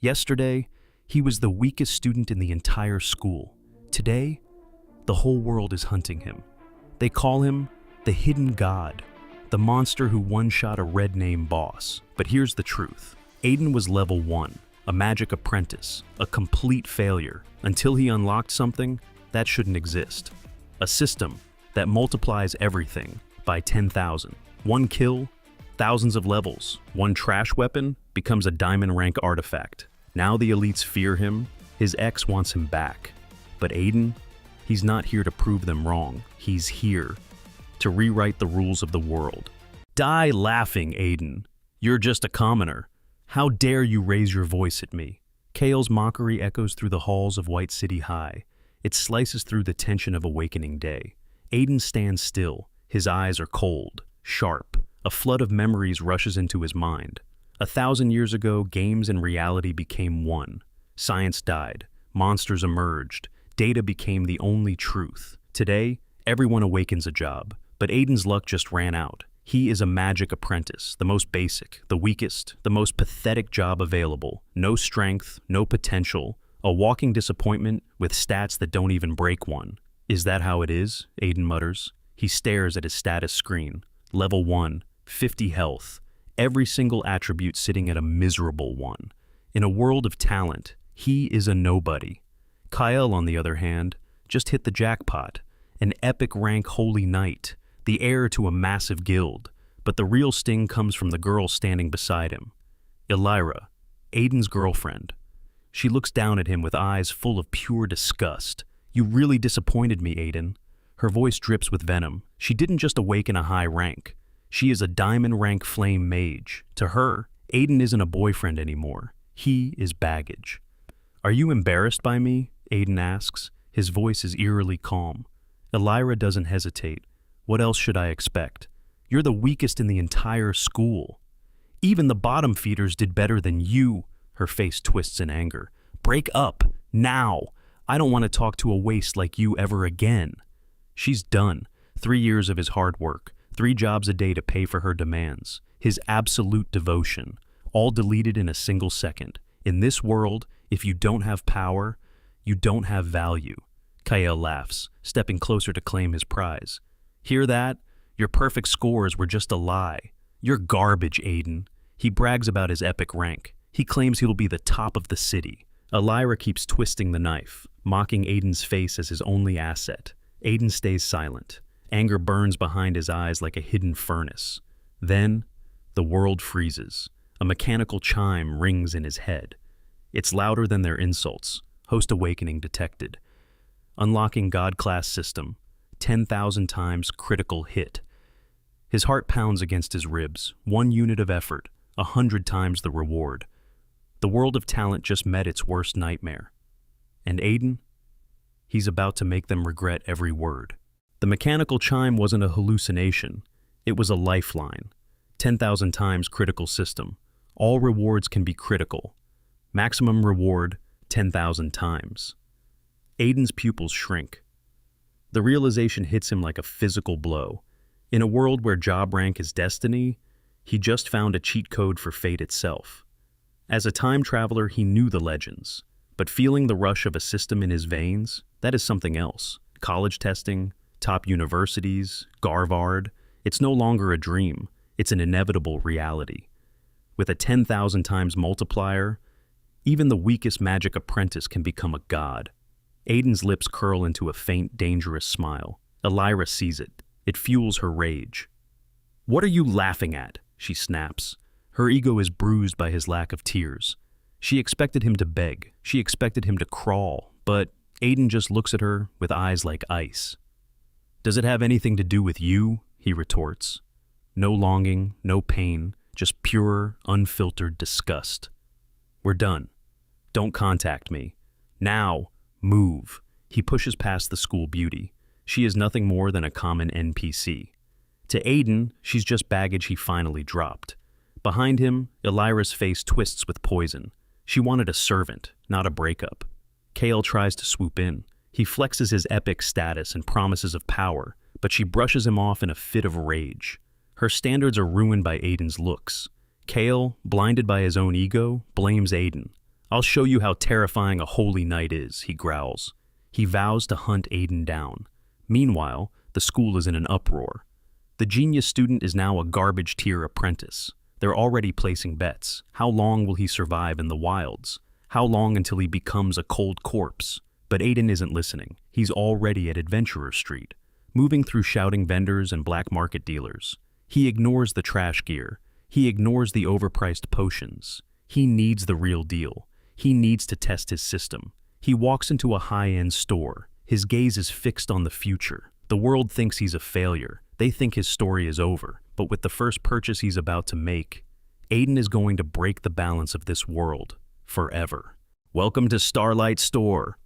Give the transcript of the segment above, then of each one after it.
Yesterday, he was the weakest student in the entire school. Today, the whole world is hunting him. They call him the hidden god, the monster who one-shot a red name boss. But here's the truth. Aiden was level 1, a magic apprentice, a complete failure, until he unlocked something that shouldn't exist. A system that multiplies everything by 10,000. One kill, thousands of levels. One trash weapon becomes a diamond rank artifact. Now the elites fear him. His ex wants him back. But Aiden, he's not here to prove them wrong. He's here to rewrite the rules of the world. Die laughing, Aiden. You're just a commoner. How dare you raise your voice at me? Kale's mockery echoes through the halls of White City High. It slices through the tension of awakening day. Aiden stands still. His eyes are cold, sharp. A flood of memories rushes into his mind. 1,000 years ago, games and reality became one. Science died. Monsters emerged. Data became the only truth. Today, everyone awakens a job. But Aiden's luck just ran out. He is a magic apprentice, the most basic, the weakest, the most pathetic job available. No strength, no potential, a walking disappointment with stats that don't even break one. Is that how it is? Aiden mutters. He stares at his status screen. Level 1, 50 health. Every single attribute sitting at a miserable 1. In a world of talent, he is a nobody. Kyle, on the other hand, just hit the jackpot. An epic rank holy knight, the heir to a massive guild. But the real sting comes from the girl standing beside him. Elira, Aiden's girlfriend. She looks down at him with eyes full of pure disgust. You really disappointed me, Aiden. Her voice drips with venom. She didn't just awaken a high rank. She is a diamond rank flame mage. To her, Aiden isn't a boyfriend anymore. He is baggage. Are you embarrassed by me? Aiden asks. His voice is eerily calm. Elira doesn't hesitate. What else should I expect? You're the weakest in the entire school. Even the bottom feeders did better than you. Her face twists in anger. Break up, now. I don't want to talk to a waste like you ever again. She's done. 3 years of his hard work, 3 jobs a day to pay for her demands, his absolute devotion, all deleted in a single second. In this world, if you don't have power, you don't have value. Kyle laughs, stepping closer to claim his prize. Hear that? Your perfect scores were just a lie. You're garbage, Aiden. He brags about his epic rank. He claims he'll be the top of the city. Elira keeps twisting the knife, mocking Aiden's face as his only asset. Aiden stays silent. Anger burns behind his eyes like a hidden furnace. Then, the world freezes. A mechanical chime rings in his head. It's louder than their insults. Host awakening detected. Unlocking God-class system. 10,000 times critical hit. His heart pounds against his ribs. 1 unit of effort, 100 times the reward. The world of talent just met its worst nightmare. And Aiden? He's about to make them regret every word. The mechanical chime wasn't a hallucination. It was a lifeline. 10,000 times critical system. All rewards can be critical. Maximum reward, 10,000 times. Aiden's pupils shrink. The realization hits him like a physical blow. In a world where job rank is destiny, he just found a cheat code for fate itself. As a time traveler, he knew the legends. But feeling the rush of a system in his veins, that is something else. College testing, top universities, Garvard. It's no longer a dream. It's an inevitable reality. With a 10,000 times multiplier, even the weakest magic apprentice can become a god. Aiden's lips curl into a faint, dangerous smile. Elira sees it. It fuels her rage. What are you laughing at? She snaps. Her ego is bruised by his lack of tears. She expected him to beg. She expected him to crawl. But Aiden just looks at her with eyes like ice. Does it have anything to do with you? He retorts. No longing, no pain, just pure, unfiltered disgust. We're done. Don't contact me. Now, move. He pushes past the school beauty. She is nothing more than a common NPC. To Aiden, she's just baggage he finally dropped. Behind him, Elira's face twists with poison. She wanted a servant, not a breakup. Kale tries to swoop in. He flexes his epic status and promises of power, but she brushes him off in a fit of rage. Her standards are ruined by Aiden's looks. Kale, blinded by his own ego, blames Aiden. I'll show you how terrifying a holy knight is, he growls. He vows to hunt Aiden down. Meanwhile, the school is in an uproar. The genius student is now a garbage tier apprentice. They're already placing bets. How long will he survive in the wilds? How long until he becomes a cold corpse? But Aiden isn't listening. He's already at Adventurer Street, moving through shouting vendors and black market dealers. He ignores the trash gear. He ignores the overpriced potions. He needs the real deal. He needs to test his system. He walks into a high-end store. His gaze is fixed on the future. The world thinks he's a failure. They think his story is over. But with the first purchase he's about to make, Aiden is going to break the balance of this world forever. Welcome to Starlight Store.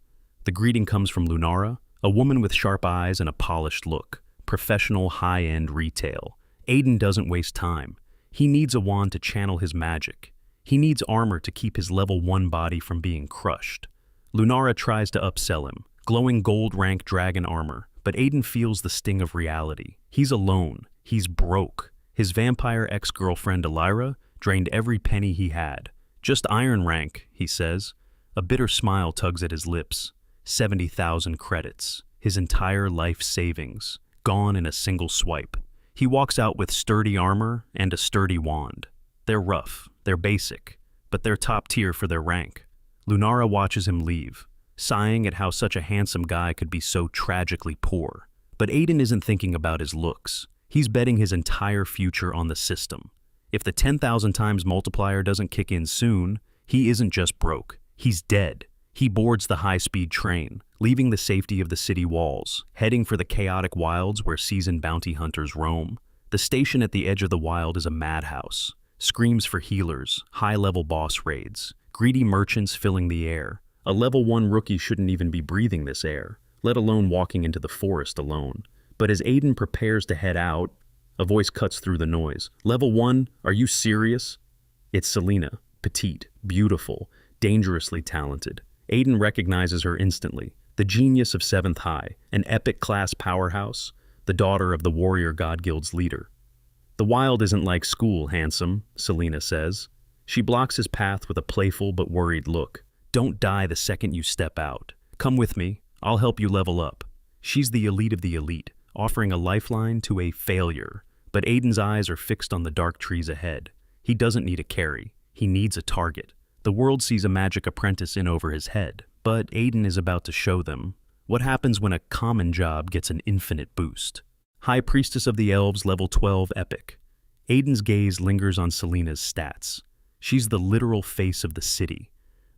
The greeting comes from Lunara, a woman with sharp eyes and a polished look. Professional, high-end retail. Aiden doesn't waste time. He needs a wand to channel his magic. He needs armor to keep his level 1 body from being crushed. Lunara tries to upsell him, glowing gold rank dragon armor, but Aiden feels the sting of reality. He's alone. He's broke. His vampire ex-girlfriend Elira drained every penny he had. Just iron rank, he says. A bitter smile tugs at his lips. 70,000 credits. His entire life savings. Gone in a single swipe. He walks out with sturdy armor and a sturdy wand. They're rough. They're basic. But they're top tier for their rank. Lunara watches him leave, sighing at how such a handsome guy could be so tragically poor. But Aiden isn't thinking about his looks. He's betting his entire future on the system. If the 10,000 times multiplier doesn't kick in soon, he isn't just broke. He's dead. He boards the high-speed train, leaving the safety of the city walls, heading for the chaotic wilds where seasoned bounty hunters roam. The station at the edge of the wild is a madhouse. Screams for healers, high-level boss raids, greedy merchants filling the air. A level 1 rookie shouldn't even be breathing this air, let alone walking into the forest alone. But as Aiden prepares to head out, a voice cuts through the noise. Level 1, are you serious? It's Selena, petite, beautiful, dangerously talented. Aiden recognizes her instantly. The genius of 7th High, an epic class powerhouse, the daughter of the Warrior God Guild's leader. The wild isn't like school, handsome, Selena says. She blocks his path with a playful but worried look. Don't die the second you step out. Come with me. I'll help you level up. She's the elite of the elite, offering a lifeline to a failure. But Aiden's eyes are fixed on the dark trees ahead. He doesn't need a carry. He needs a target. The world sees a magic apprentice in over his head, but Aiden is about to show them what happens when a common job gets an infinite boost. High Priestess of the Elves, level 12 epic. Aiden's gaze lingers on Selena's stats. She's the literal face of the city,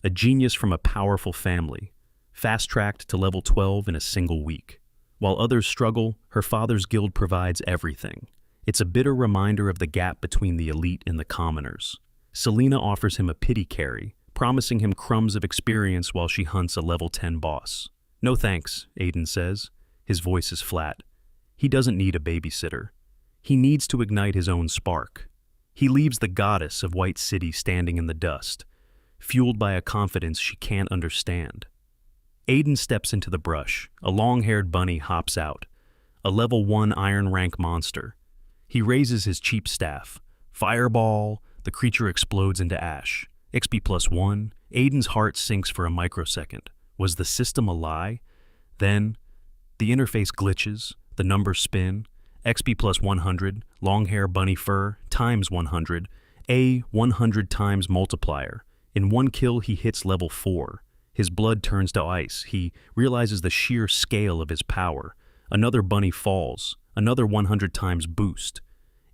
a genius from a powerful family, fast-tracked to level 12 in a single week. While others struggle, her father's guild provides everything. It's a bitter reminder of the gap between the elite and the commoners. Selena offers him a pity carry, promising him crumbs of experience while she hunts a level 10 boss. No thanks, Aiden says. His voice is flat. He doesn't need a babysitter. He needs to ignite his own spark. He leaves the goddess of White City standing in the dust, fueled by a confidence she can't understand. Aiden steps into the brush. A long-haired bunny hops out, a level 1 iron rank monster. He raises his cheap staff. Fireball! The creature explodes into ash. XP +1. Aiden's heart sinks for a microsecond. Was the system a lie? Then, the interface glitches, the numbers spin. XP +100, long hair bunny fur, times 100. A 100 times multiplier. In one kill, he hits level 4. His blood turns to ice. He realizes the sheer scale of his power. Another bunny falls. Another 100 times boost.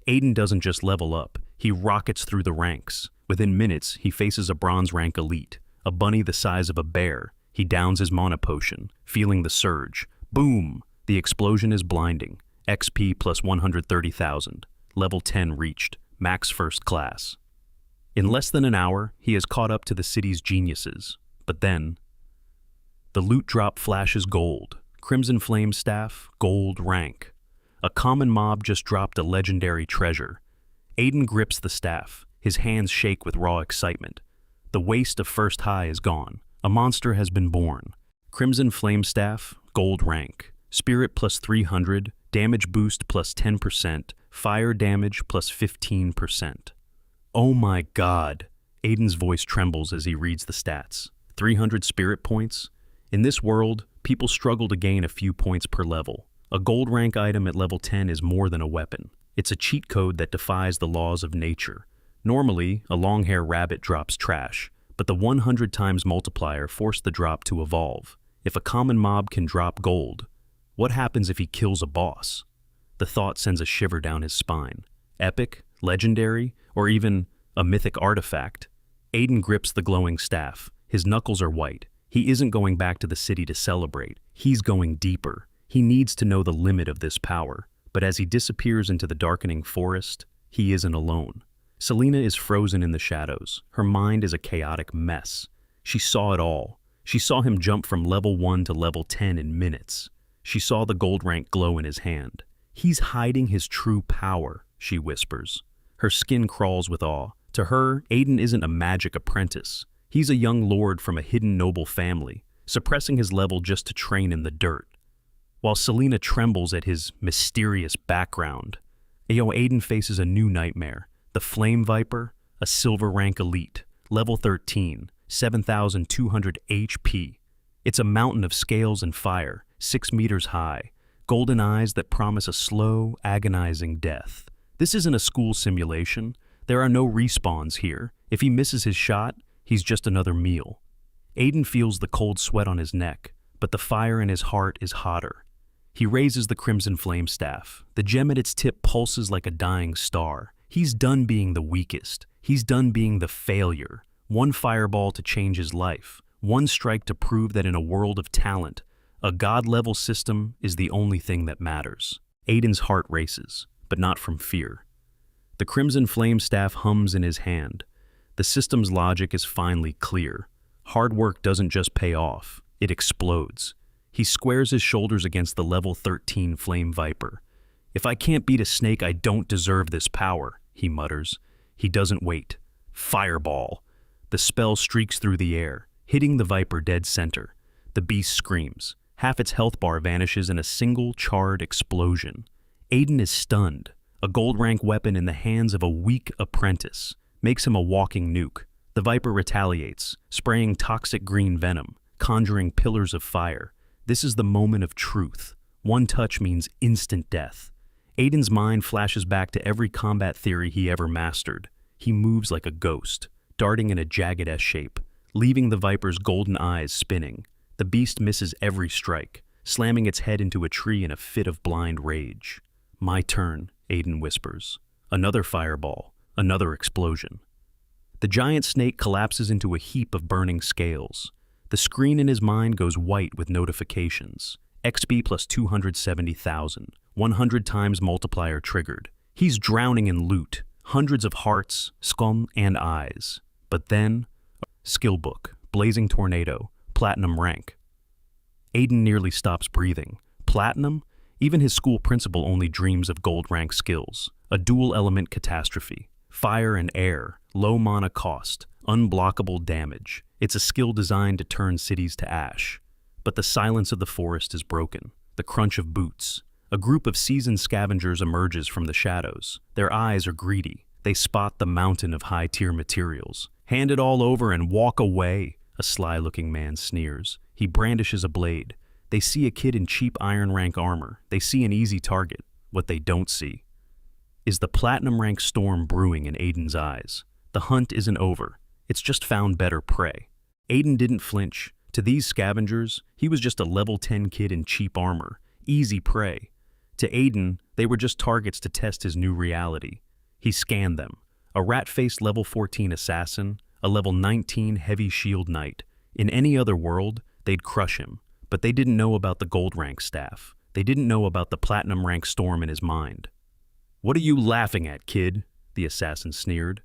Aiden doesn't just level up. He rockets through the ranks. Within minutes, he faces a bronze rank elite, a bunny the size of a bear. He downs his mana potion, feeling the surge. Boom! The explosion is blinding. XP +130,000. Level 10 reached. Max first class. In less than an hour, he has caught up to the city's geniuses. But then, the loot drop flashes gold. Crimson Flame Staff, gold rank. A common mob just dropped a legendary treasure. Aiden grips the staff. His hands shake with raw excitement. The waste of First High is gone. A monster has been born. Crimson Flame Staff, gold rank. Spirit +300, damage boost +10%, fire damage +15%. Oh my god! Aiden's voice trembles as he reads the stats. 300 spirit points? In this world, people struggle to gain a few points per level. A gold rank item at level 10 is more than a weapon. It's a cheat code that defies the laws of nature. Normally, a long-hair rabbit drops trash, but the 100 times multiplier forced the drop to evolve. If a common mob can drop gold, what happens if he kills a boss? The thought sends a shiver down his spine. Epic, legendary, or even a mythic artifact? Aiden grips the glowing staff. His knuckles are white. He isn't going back to the city to celebrate. He's going deeper. He needs to know the limit of this power. But as he disappears into the darkening forest, he isn't alone. Selena is frozen in the shadows. Her mind is a chaotic mess. She saw it all. She saw him jump from level 1 to level 10 in minutes. She saw the gold rank glow in his hand. He's hiding his true power, she whispers. Her skin crawls with awe. To her, Aiden isn't a magic apprentice. He's a young lord from a hidden noble family, suppressing his level just to train in the dirt. While Selena trembles at his mysterious background, Aiden faces a new nightmare. The Flame Viper, a silver rank elite, level 13, 7,200 HP. It's a mountain of scales and fire, 6 meters high, golden eyes that promise a slow, agonizing death. This isn't a school simulation. There are no respawns here. If he misses his shot, he's just another meal. Aiden feels the cold sweat on his neck, but the fire in his heart is hotter. He raises the crimson flame staff. The gem at its tip pulses like a dying star. He's done being the weakest. He's done being the failure. One fireball to change his life. One strike to prove that in a world of talent, a god-level system is the only thing that matters. Aiden's heart races, but not from fear. The crimson flame staff hums in his hand. The system's logic is finally clear. Hard work doesn't just pay off, it explodes. He squares his shoulders against the level 13 Flame Viper. If I can't beat a snake, I don't deserve this power, he mutters. He doesn't wait. Fireball. The spell streaks through the air, hitting the Viper dead center. The beast screams. Half its health bar vanishes in a single charred explosion. Aiden is stunned. A gold rank weapon in the hands of a weak apprentice makes him a walking nuke. The Viper retaliates, spraying toxic green venom, conjuring pillars of fire. This is the moment of truth. One touch means instant death. Aiden's mind flashes back to every combat theory he ever mastered. He moves like a ghost, darting in a jagged S shape, leaving the Viper's golden eyes spinning. The beast misses every strike, slamming its head into a tree in a fit of blind rage. My turn, Aiden whispers. Another fireball, another explosion. The giant snake collapses into a heap of burning scales. The screen in his mind goes white with notifications. XP plus 270,000, 100 times multiplier triggered. He's drowning in loot, hundreds of hearts, scum, and eyes. But then, skill book, blazing tornado, platinum rank. Aiden nearly stops breathing. Platinum? Even his school principal only dreams of gold rank skills. A dual element catastrophe. Fire and air, low mana cost, unblockable damage. It's a skill designed to turn cities to ash. But the silence of the forest is broken. The crunch of boots. A group of seasoned scavengers emerges from the shadows. Their eyes are greedy. They spot the mountain of high-tier materials. Hand it all over and walk away, a sly-looking man sneers. He brandishes a blade. They see a kid in cheap iron rank armor. They see an easy target. What they don't see is the platinum rank storm brewing in Aiden's eyes. The hunt isn't over. It's just found better prey. Aiden didn't flinch. To these scavengers, he was just a level 10 kid in cheap armor. Easy prey. To Aiden, they were just targets to test his new reality. He scanned them. A rat-faced level 14 assassin, a level 19 heavy shield knight. In any other world, they'd crush him. But they didn't know about the gold rank staff. They didn't know about the platinum rank storm in his mind. "What are you laughing at, kid?" the assassin sneered.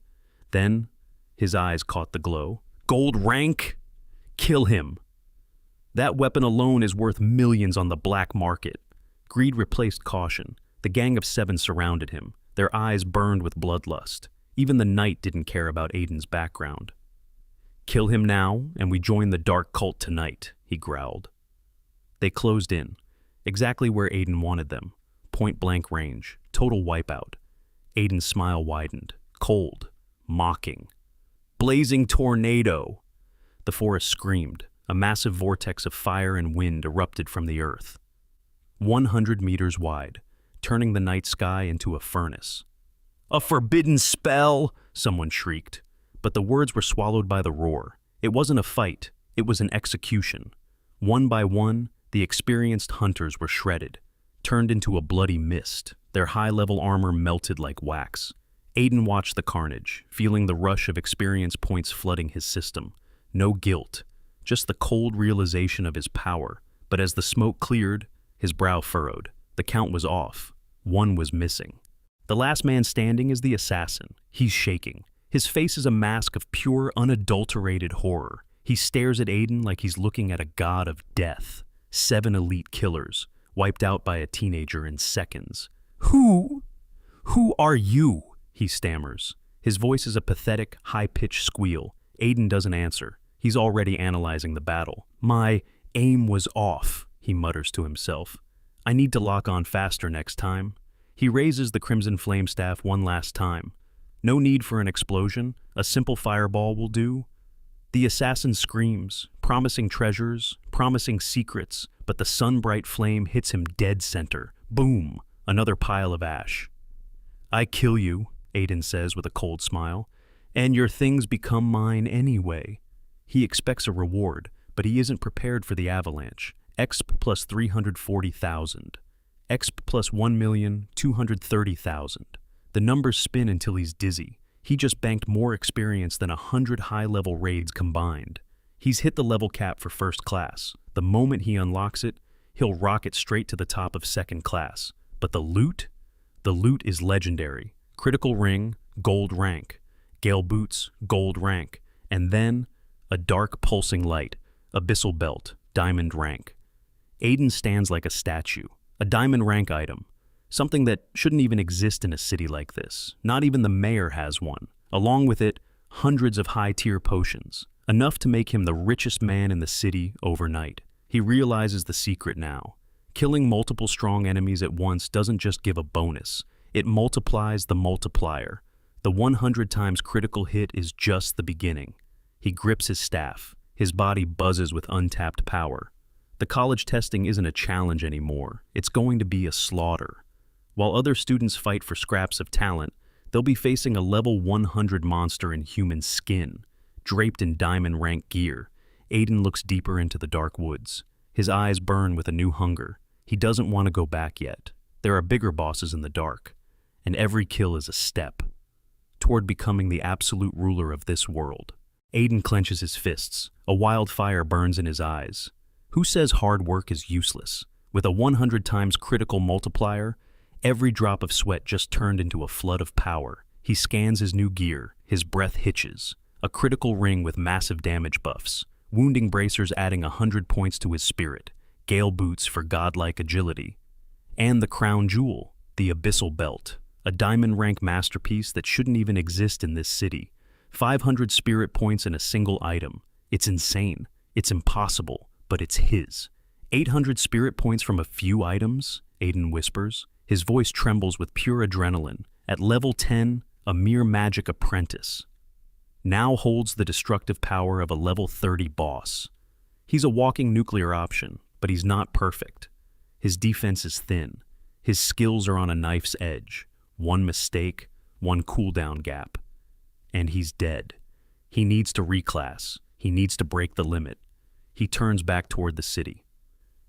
Then, his eyes caught the glow. "Gold rank? Kill him. That weapon alone is worth millions on the black market." Greed replaced caution. The gang of 7 surrounded him. Their eyes burned with bloodlust. Even the knight didn't care about Aiden's background. "Kill him now, and we join the dark cult tonight," he growled. They closed in, exactly where Aiden wanted them. Point-blank range, total wipeout. Aiden's smile widened, cold, mocking. Blazing tornado! The forest screamed. A massive vortex of fire and wind erupted from the earth. 100 meters wide, turning the night sky into a furnace. "A forbidden spell!" someone shrieked. But the words were swallowed by the roar. It wasn't a fight, it was an execution. One by one, the experienced hunters were shredded, turned into a bloody mist. Their high-level armor melted like wax. Aiden watched the carnage, feeling the rush of experience points flooding his system. No guilt, just the cold realization of his power. But as the smoke cleared, his brow furrowed. The count was off. One was missing. The last man standing is the assassin. He's shaking. His face is a mask of pure, unadulterated horror. He stares at Aiden like he's looking at a god of death. 7 elite killers, wiped out by a teenager in seconds. Who are you?" he stammers. His voice is a pathetic, high-pitched squeal. Aiden doesn't answer. He's already analyzing the battle. "My aim was off," he mutters to himself. "I need to lock on faster next time." He raises the crimson flame staff one last time. No need for an explosion. A simple fireball will do. The assassin screams, promising treasures, promising secrets, but the sun-bright flame hits him dead center. Boom! Another pile of ash. "I kill you," Aiden says with a cold smile, "and your things become mine anyway." He expects a reward, but he isn't prepared for the avalanche. Exp plus 340,000. Exp plus 1,230,000. The numbers spin until he's dizzy. He just banked more experience than 100 high-level raids combined. He's hit the level cap for first class. The moment he unlocks it, he'll rocket straight to the top of second class. But the loot? The loot is legendary. Critical ring, gold rank. Gale boots, gold rank. And then, a dark pulsing light, abyssal belt, diamond rank. Aiden stands like a statue. A diamond rank item. Something that shouldn't even exist in a city like this. Not even the mayor has one. Along with it, hundreds of high-tier potions. Enough to make him the richest man in the city overnight. He realizes the secret now. Killing multiple strong enemies at once doesn't just give a bonus. It multiplies the multiplier. The 100 times critical hit is just the beginning. He grips his staff. His body buzzes with untapped power. The college testing isn't a challenge anymore. It's going to be a slaughter. While other students fight for scraps of talent, they'll be facing a level 100 monster in human skin, draped in diamond rank gear. Aiden looks deeper into the dark woods. His eyes burn with a new hunger. He doesn't want to go back yet. There are bigger bosses in the dark, and every kill is a step toward becoming the absolute ruler of this world. Aiden clenches his fists. A wildfire burns in his eyes. Who says hard work is useless? With a 100 times critical multiplier, every drop of sweat just turned into a flood of power. He scans his new gear. His breath hitches. A critical ring with massive damage buffs. Wounding bracers adding 100 points to his spirit. Gale boots for godlike agility. And the crown jewel, the abyssal belt. A diamond rank masterpiece that shouldn't even exist in this city. 500 spirit points in a single item. It's insane. It's impossible, but it's his. 800 spirit points from a few items, Aiden whispers. His voice trembles with pure adrenaline. At level 10, a mere magic apprentice. Now holds the destructive power of a level 30 boss. He's a walking nuclear option, but he's not perfect. His defense is thin. His skills are on a knife's edge. One mistake, one cooldown gap. And he's dead. He needs to reclass. He needs to break the limit. He turns back toward the city.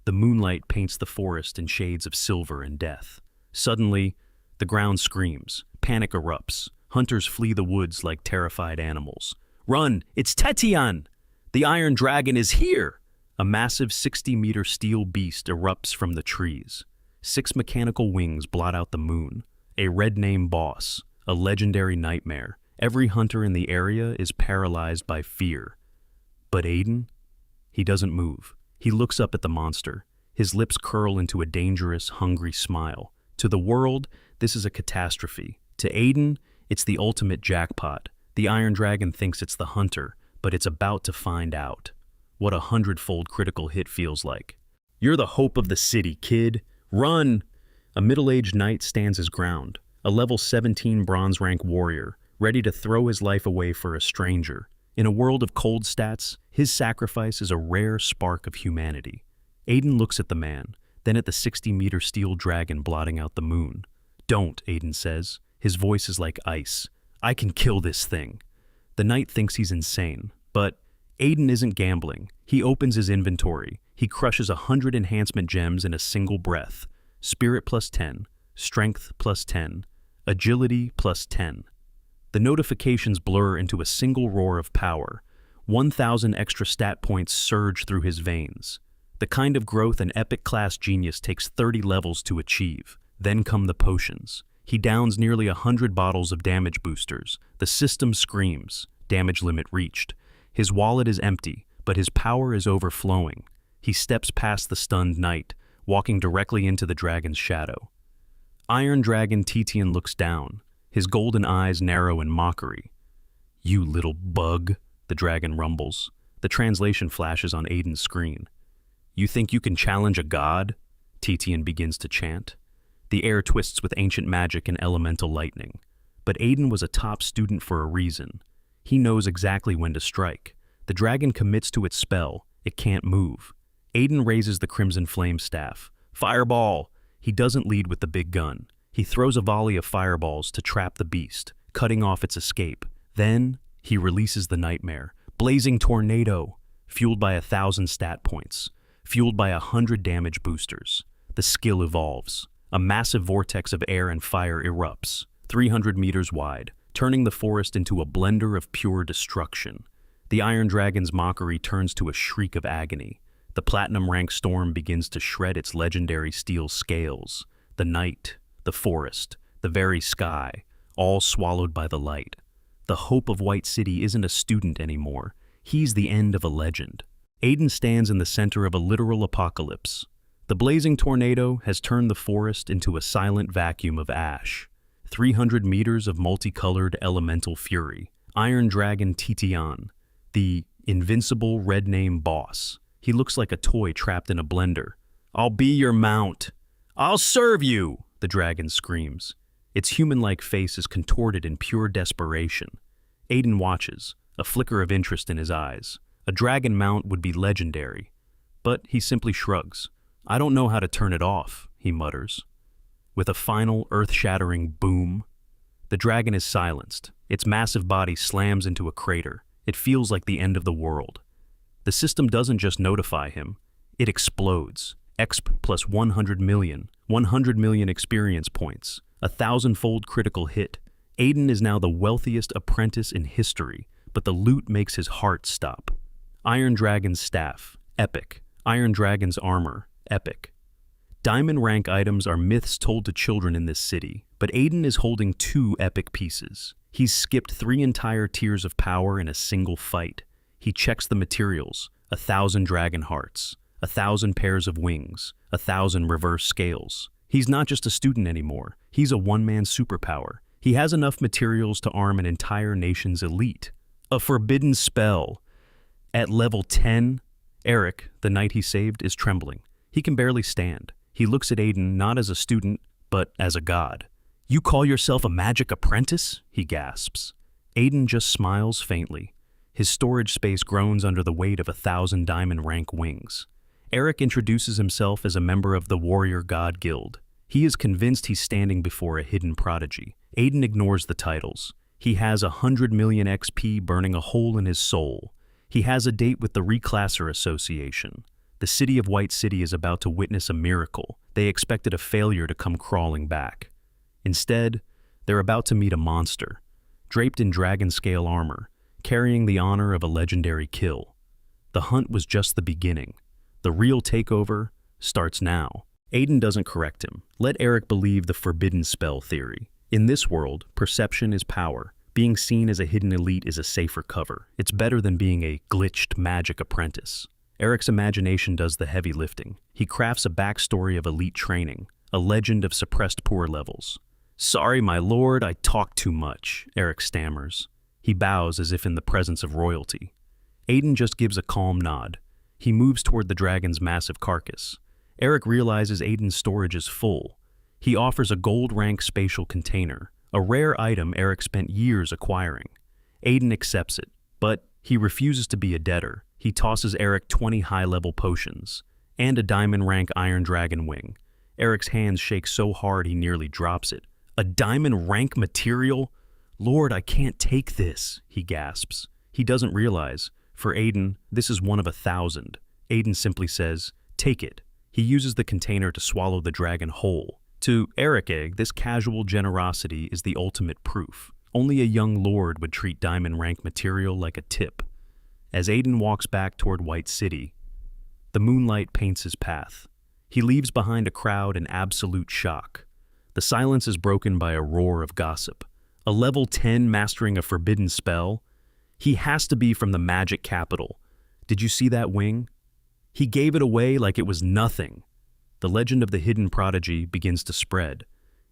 The moonlight paints the forest in shades of silver and death. Suddenly, the ground screams. Panic erupts. Hunters flee the woods like terrified animals. "Run! It's Tetian! The Iron Dragon is here!" A massive 60-meter steel beast erupts from the trees. 6 mechanical wings blot out the moon. A red name boss. A legendary nightmare. Every hunter in the area is paralyzed by fear. But Aiden? He doesn't move. He looks up at the monster. His lips curl into a dangerous, hungry smile. To the world, this is a catastrophe. To Aiden, it's the ultimate jackpot. The Iron Dragon thinks it's the hunter, but it's about to find out what a 100-fold critical hit feels like. "You're the hope of the city, kid. Run!" A middle-aged knight stands his ground. A level 17 bronze rank warrior, ready to throw his life away for a stranger. In a world of cold stats, his sacrifice is a rare spark of humanity. Aiden looks at the man, then at the 60-meter steel dragon blotting out the moon. "Don't," Aiden says. His voice is like ice. "I can kill this thing." The knight thinks he's insane, but Aiden isn't gambling. He opens his inventory. He crushes 100 enhancement gems in a single breath. Spirit plus 10, strength plus 10, agility plus 10. The notifications blur into a single roar of power. 1,000 extra stat points surge through his veins. The kind of growth an epic-class genius takes 30 levels to achieve. Then come the potions. He downs nearly 100 bottles of damage boosters. The system screams. Damage limit reached. His wallet is empty, but his power is overflowing. He steps past the stunned knight, walking directly into the dragon's shadow. Iron Dragon Titian looks down. His golden eyes narrow in mockery. "You little bug," the dragon rumbles. The translation flashes on Aiden's screen. "You think you can challenge a god?" Titian begins to chant. The air twists with ancient magic and elemental lightning. But Aiden was a top student for a reason. He knows exactly when to strike. The dragon commits to its spell. It can't move. Aiden raises the Crimson Flame Staff. "Fireball!" He doesn't lead with the big gun. He throws a volley of fireballs to trap the beast, cutting off its escape. Then, he releases the nightmare. Blazing Tornado, fueled by 1,000 stat points, fueled by 100 damage boosters. The skill evolves. A massive vortex of air and fire erupts, 300 meters wide, turning the forest into a blender of pure destruction. The Iron Dragon's mockery turns to a shriek of agony. The platinum-rank storm begins to shred its legendary steel scales. The night, the forest, the very sky, all swallowed by the light. The hope of White City isn't a student anymore. He's the end of a legend. Aiden stands in the center of a literal apocalypse. The blazing tornado has turned the forest into a silent vacuum of ash. 300 meters of multicolored elemental fury. Iron Dragon Titian, the invincible red name boss. He looks like a toy trapped in a blender. "I'll be your mount." "I'll serve you," the dragon screams. Its human-like face is contorted in pure desperation. Aiden watches, a flicker of interest in his eyes. A dragon mount would be legendary. But he simply shrugs. "I don't know how to turn it off," he mutters. With a final, earth-shattering boom, the dragon is silenced. Its massive body slams into a crater. It feels like the end of the world. The system doesn't just notify him, it explodes. Exp plus 100 million experience points, 1,000-fold critical hit. Aiden is now the wealthiest apprentice in history, but the loot makes his heart stop. Iron Dragon's staff, epic. Iron Dragon's armor, epic. Diamond rank items are myths told to children in this city, but Aiden is holding 2 epic pieces. He's skipped 3 entire tiers of power in a single fight. He checks the materials, 1,000 dragon hearts, 1,000 pairs of wings, 1,000 reverse scales. He's not just a student anymore, he's a one-man superpower. He has enough materials to arm an entire nation's elite. A forbidden spell. At level 10, Eric, the knight he saved, is trembling. He can barely stand. He looks at Aiden not as a student, but as a god. "You call yourself a magic apprentice?" he gasps. Aiden just smiles faintly. His storage space groans under the weight of 1,000 diamond rank wings. Eric introduces himself as a member of the Warrior God Guild. He is convinced he's standing before a hidden prodigy. Aiden ignores the titles. He has 100 million XP burning a hole in his soul. He has a date with the Reclasser Association. The city of White City is about to witness a miracle. They expected a failure to come crawling back. Instead, they're about to meet a monster, draped in dragon-scale armor, carrying the honor of a legendary kill. The hunt was just the beginning. The real takeover starts now. Aiden doesn't correct him. Let Eric believe the forbidden spell theory. In this world, perception is power. Being seen as a hidden elite is a safer cover. It's better than being a glitched magic apprentice. Eric's imagination does the heavy lifting. He crafts a backstory of elite training, a legend of suppressed poor levels. "Sorry, my lord, I talk too much," Eric stammers. He bows as if in the presence of royalty. Aiden just gives a calm nod. He moves toward the dragon's massive carcass. Eric realizes Aiden's storage is full. He offers a gold-rank spatial container, a rare item Eric spent years acquiring. Aiden accepts it, but he refuses to be a debtor. He tosses Eric 20 high-level potions and a diamond rank Iron Dragon wing. Eric's hands shake so hard he nearly drops it. A diamond rank material? Lord, I can't take this, he gasps. He doesn't realize, for Aiden, this is one of 1,000. Aiden simply says, take it. He uses the container to swallow the dragon whole. To Eric Egg, this casual generosity is the ultimate proof. Only a young lord would treat diamond rank material like a tip. As Aiden walks back toward White City, the moonlight paints his path. He leaves behind a crowd in absolute shock. The silence is broken by a roar of gossip. A level 10 mastering a forbidden spell? He has to be from the magic capital. Did you see that wing? He gave it away like it was nothing. The legend of the hidden prodigy begins to spread.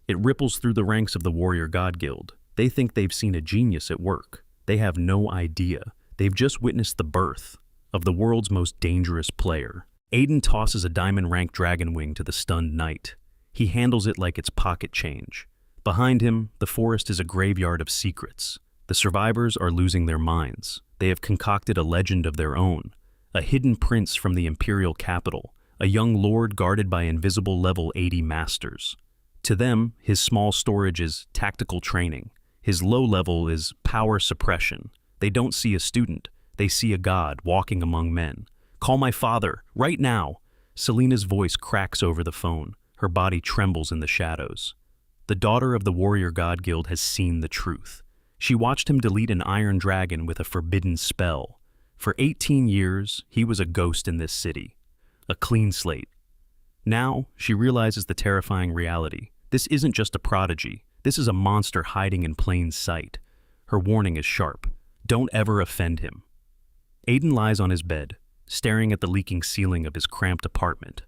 It ripples through the ranks of the Warrior God Guild. They think they've seen a genius at work. They have no idea. They've just witnessed the birth of the world's most dangerous player. Aiden tosses a diamond rank dragon wing to the stunned knight. He handles it like it's pocket change. Behind him, the forest is a graveyard of secrets. The survivors are losing their minds. They have concocted a legend of their own. A hidden prince from the imperial capital. A young lord guarded by invisible level 80 masters. To them, his small storage is tactical training. His low level is power suppression. They don't see a student. They see a god walking among men. Call my father, right now. Selena's voice cracks over the phone. Her body trembles in the shadows. The daughter of the Warrior God Guild has seen the truth. She watched him delete an iron dragon with a forbidden spell. For 18 years, he was a ghost in this city. A clean slate. Now, she realizes the terrifying reality. This isn't just a prodigy. This is a monster hiding in plain sight. Her warning is sharp. Don't ever offend him. Aiden lies on his bed, staring at the leaking ceiling of his cramped apartment.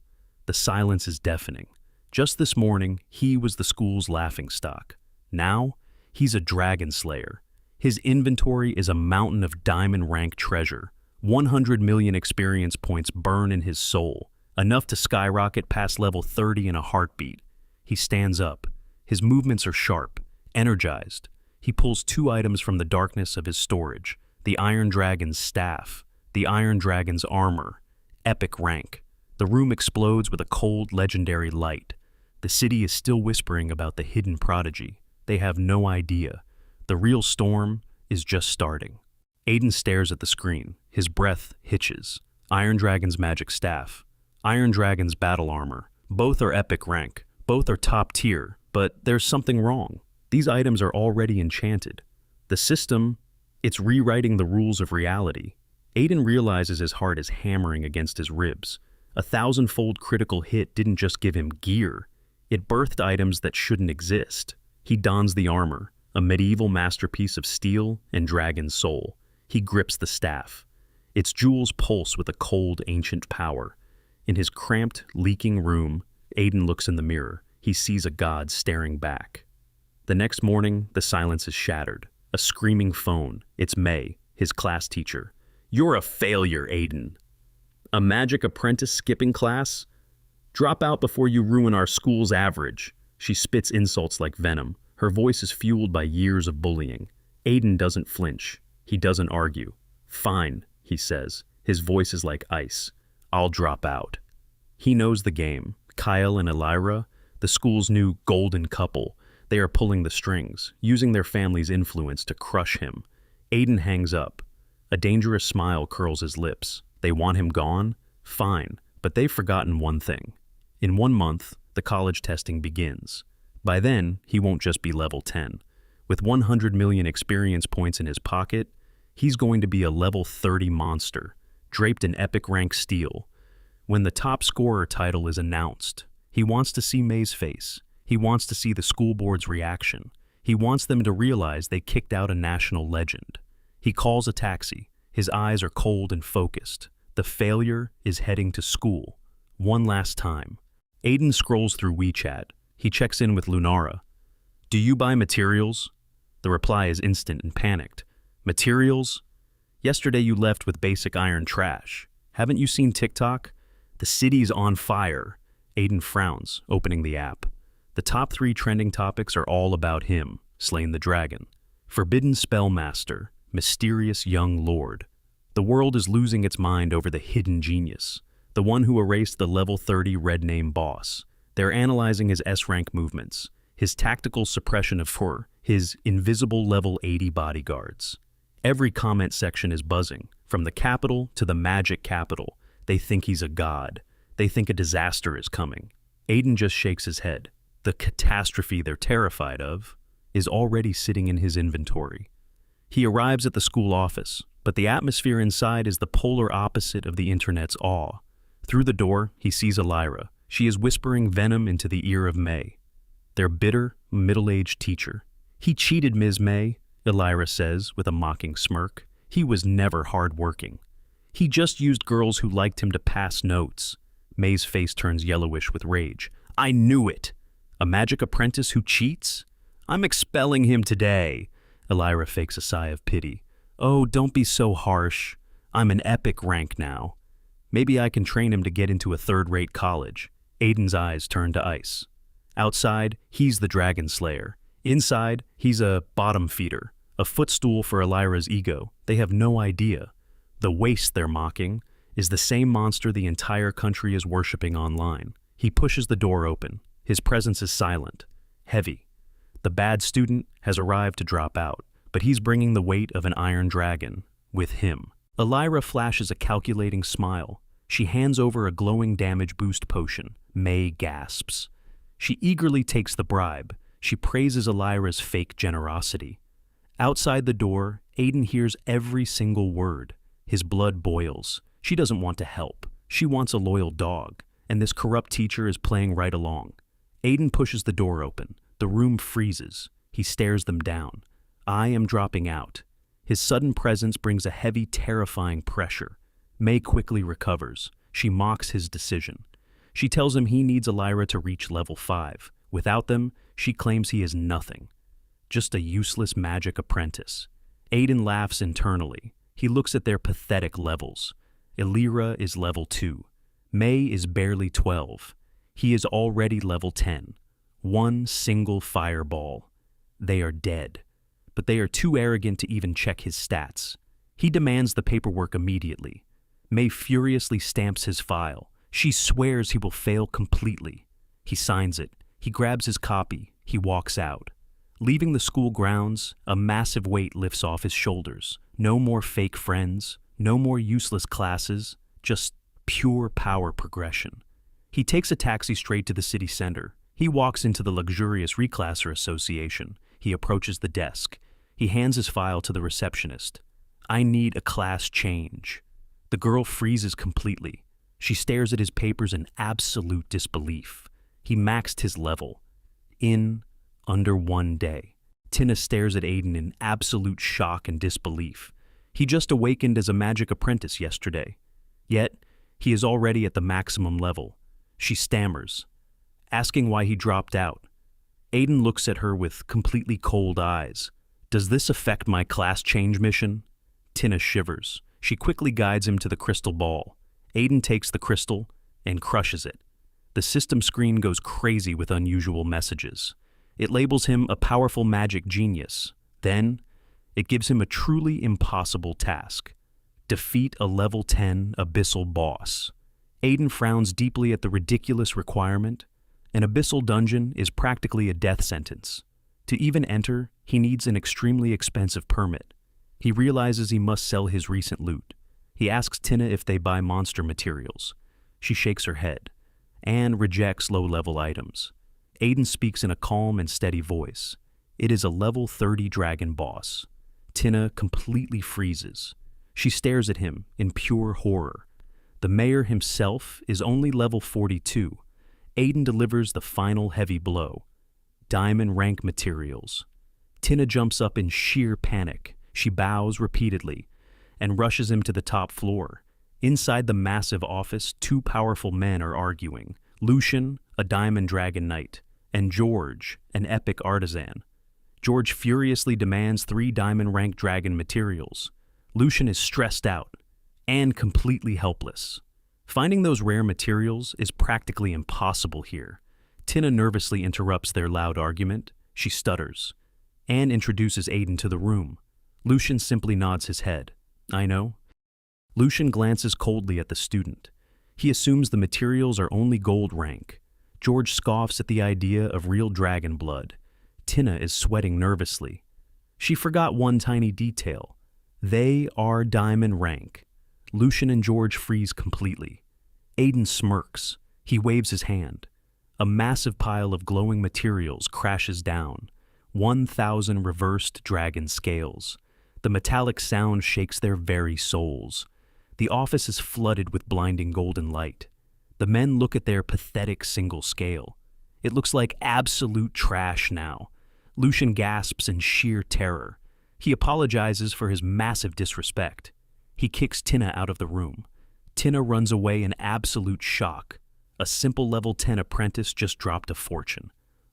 The silence is deafening. Just this morning, he was the school's laughingstock. Now, he's a dragon slayer. His inventory is a mountain of diamond-rank treasure. 100 million experience points burn in his soul, enough to skyrocket past level 30 in a heartbeat. He stands up. His movements are sharp, energized. He pulls 2 items from the darkness of his storage. The Iron Dragon's staff, the Iron Dragon's armor. Epic rank. The room explodes with a cold, legendary light. The city is still whispering about the hidden prodigy. They have no idea. The real storm is just starting. Aiden stares at the screen. His breath hitches. Iron Dragon's magic staff. Iron Dragon's battle armor. Both are epic rank. Both are top tier. But there's something wrong. These items are already enchanted. The system, it's rewriting the rules of reality. Aiden realizes his heart is hammering against his ribs. A 1,000-fold critical hit didn't just give him gear. It birthed items that shouldn't exist. He dons the armor, a medieval masterpiece of steel and dragon soul. He grips the staff. Its jewels pulse with a cold, ancient power. In his cramped, leaking room, Aiden looks in the mirror. He sees a god staring back. The next morning, the silence is shattered. A screaming phone. It's May, his class teacher. You're a failure, Aiden. A magic apprentice skipping class? Drop out before you ruin our school's average. She spits insults like venom. Her voice is fueled by years of bullying. Aiden doesn't flinch. He doesn't argue. Fine, he says. His voice is like ice. I'll drop out. He knows the game. Kyle and Elira, the school's new golden couple, they are pulling the strings, using their family's influence to crush him. Aiden hangs up. A dangerous smile curls his lips. They want him gone? Fine, but they've forgotten one thing. In 1 month, the college testing begins. By then, he won't just be level 10. With 100 million experience points in his pocket, he's going to be a level 30 monster, draped in epic rank steel. When the top scorer title is announced, he wants to see May's face. He wants to see the school board's reaction. He wants them to realize they kicked out a national legend. He calls a taxi. His eyes are cold and focused. The failure is heading to school. One last time. Aiden scrolls through WeChat. He checks in with Lunara. Do you buy materials? The reply is instant and panicked. Materials? Yesterday you left with basic iron trash. Haven't you seen TikTok? The city's on fire. Aiden frowns, opening the app. The top 3 trending topics are all about him. slain the dragon. Forbidden spellmaster, mysterious young lord. The world is losing its mind over the hidden genius, the one who erased the level 30 red name boss. They're analyzing his S-rank movements, his tactical suppression of fur, his invisible level 80 bodyguards. Every comment section is buzzing, from the capital to the magic capital. They think he's a god. They think a disaster is coming. Aiden just shakes his head. The catastrophe they're terrified of is already sitting in his inventory. He arrives at the school office, but the atmosphere inside is the polar opposite of the internet's awe. Through the door, he sees Elira. She is whispering venom into the ear of May, their bitter, middle-aged teacher. "He cheated, Ms. May," Elira says with a mocking smirk. "He was never hard-working. He just used girls who liked him to pass notes." May's face turns yellowish with rage. "I knew it! A magic apprentice who cheats? I'm expelling him today." Elira fakes a sigh of pity. "Oh, don't be so harsh. I'm an epic rank now. Maybe I can train him to get into a third-rate college." Aiden's eyes turn to ice. Outside, he's the dragon slayer. Inside, he's a bottom feeder, a footstool for Elira's ego. They have no idea. The waste they're mocking is the same monster the entire country is worshipping online. He pushes the door open. His presence is silent, heavy. The bad student has arrived to drop out, but he's bringing the weight of an iron dragon with him. Elira flashes a calculating smile. She hands over a glowing damage boost potion. May gasps. She eagerly takes the bribe. She praises Elira's fake generosity. Outside the door, Aiden hears every single word. His blood boils. She doesn't want to help. She wants a loyal dog, and this corrupt teacher is playing right along. Aiden pushes the door open. The room freezes. He stares them down. I am dropping out. His sudden presence brings a heavy, terrifying pressure. May quickly recovers. She mocks his decision. She tells him he needs Elira to reach level 5. Without them, she claims he is nothing. Just a useless magic apprentice. Aiden laughs internally. He looks at their pathetic levels. Elira is level 2. May is barely 12. He is already level 10. One single fireball. They are dead. But they are too arrogant to even check his stats. He demands the paperwork immediately. May furiously stamps his file. She swears he will fail completely. He signs it. He grabs his copy. He walks out. Leaving the school grounds, a massive weight lifts off his shoulders. No more fake friends. No more useless classes. Just pure power progression. He takes a taxi straight to the city center. He walks into the luxurious Reclasser Association. He approaches the desk. He hands his file to the receptionist. "I need a class change." The girl freezes completely. She stares at his papers in absolute disbelief. He maxed his level. In under 1 day. Tina stares at Aiden in absolute shock and disbelief. He just awakened as a magic apprentice yesterday. Yet, he is already at the maximum level. She stammers, asking why he dropped out. Aiden looks at her with completely cold eyes. "Does this affect my class change mission?" Tina shivers. She quickly guides him to the crystal ball. Aiden takes the crystal and crushes it. The system screen goes crazy with unusual messages. It labels him a powerful magic genius. Then, it gives him a truly impossible task. Defeat a level 10 abyssal boss. Aiden frowns deeply at the ridiculous requirement. An abyssal dungeon is practically a death sentence. To even enter, he needs an extremely expensive permit. He realizes he must sell his recent loot. He asks Tina if they buy monster materials. She shakes her head and rejects low-level items. Aiden speaks in a calm and steady voice. It is a level 30 dragon boss. Tina completely freezes. She stares at him in pure horror. The mayor himself is only level 42. Aiden delivers the final heavy blow. Diamond rank materials. Tina jumps up in sheer panic. She bows repeatedly and rushes him to the top floor. Inside the massive office, 2 powerful men are arguing. Lucian, a diamond dragon knight, and George, an epic artisan. George furiously demands 3 diamond rank dragon materials. Lucian is stressed out and completely helpless. Finding those rare materials is practically impossible here. Tina nervously interrupts their loud argument. She stutters. Anne introduces Aiden to the room. Lucian simply nods his head. I know. Lucian glances coldly at the student. He assumes the materials are only gold rank. George scoffs at the idea of real dragon blood. Tina is sweating nervously. She forgot one tiny detail. They are diamond rank. Lucian and George freeze completely. Aiden smirks. He waves his hand. A massive pile of glowing materials crashes down. 1,000 reversed dragon scales. The metallic sound shakes their very souls. The office is flooded with blinding golden light. The men look at their pathetic single scale. It looks like absolute trash now. Lucian gasps in sheer terror. He apologizes for his massive disrespect. He kicks Tina out of the room. Tina runs away in absolute shock. A simple level 10 apprentice just dropped a fortune.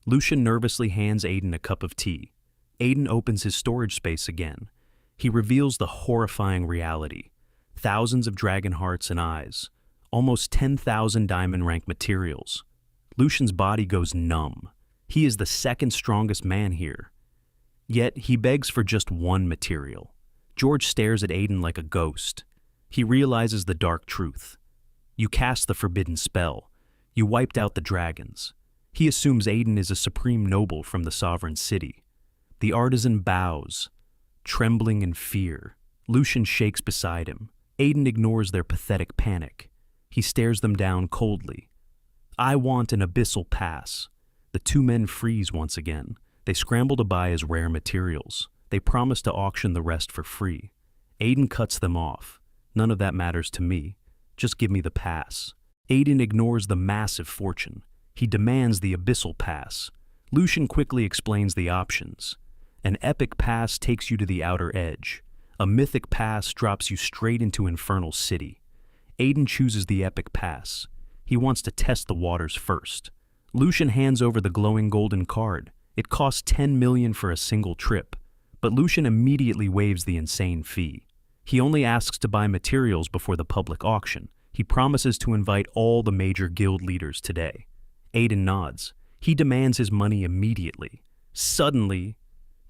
Lucian nervously hands Aiden a cup of tea. Aiden opens his storage space again. He reveals the horrifying reality. Thousands of dragon hearts and eyes. Almost 10,000 diamond rank materials. Lucian's body goes numb. He is the second strongest man here. Yet he begs for just one material. George stares at Aiden like a ghost. He realizes the dark truth. You cast the forbidden spell. You wiped out the dragons. He assumes Aiden is a supreme noble from the sovereign city. The artisan bows, trembling in fear. Lucian shakes beside him. Aiden ignores their pathetic panic. He stares them down coldly. I want an abyssal pass. The two men freeze once again. They scramble to buy his rare materials. They promise to auction the rest for free. Aiden cuts them off. None of that matters to me. Just give me the pass. Aiden ignores the massive fortune. He demands the abyssal pass. Lucian quickly explains the options. An epic pass takes you to the outer edge. A mythic pass drops you straight into Infernal City. Aiden chooses the epic pass. He wants to test the waters first. Lucian hands over the glowing golden card. It costs 10 million for a single trip, but Lucian immediately waives the insane fee. He only asks to buy materials before the public auction. He promises to invite all the major guild leaders today. Aiden nods. He demands his money immediately. Suddenly,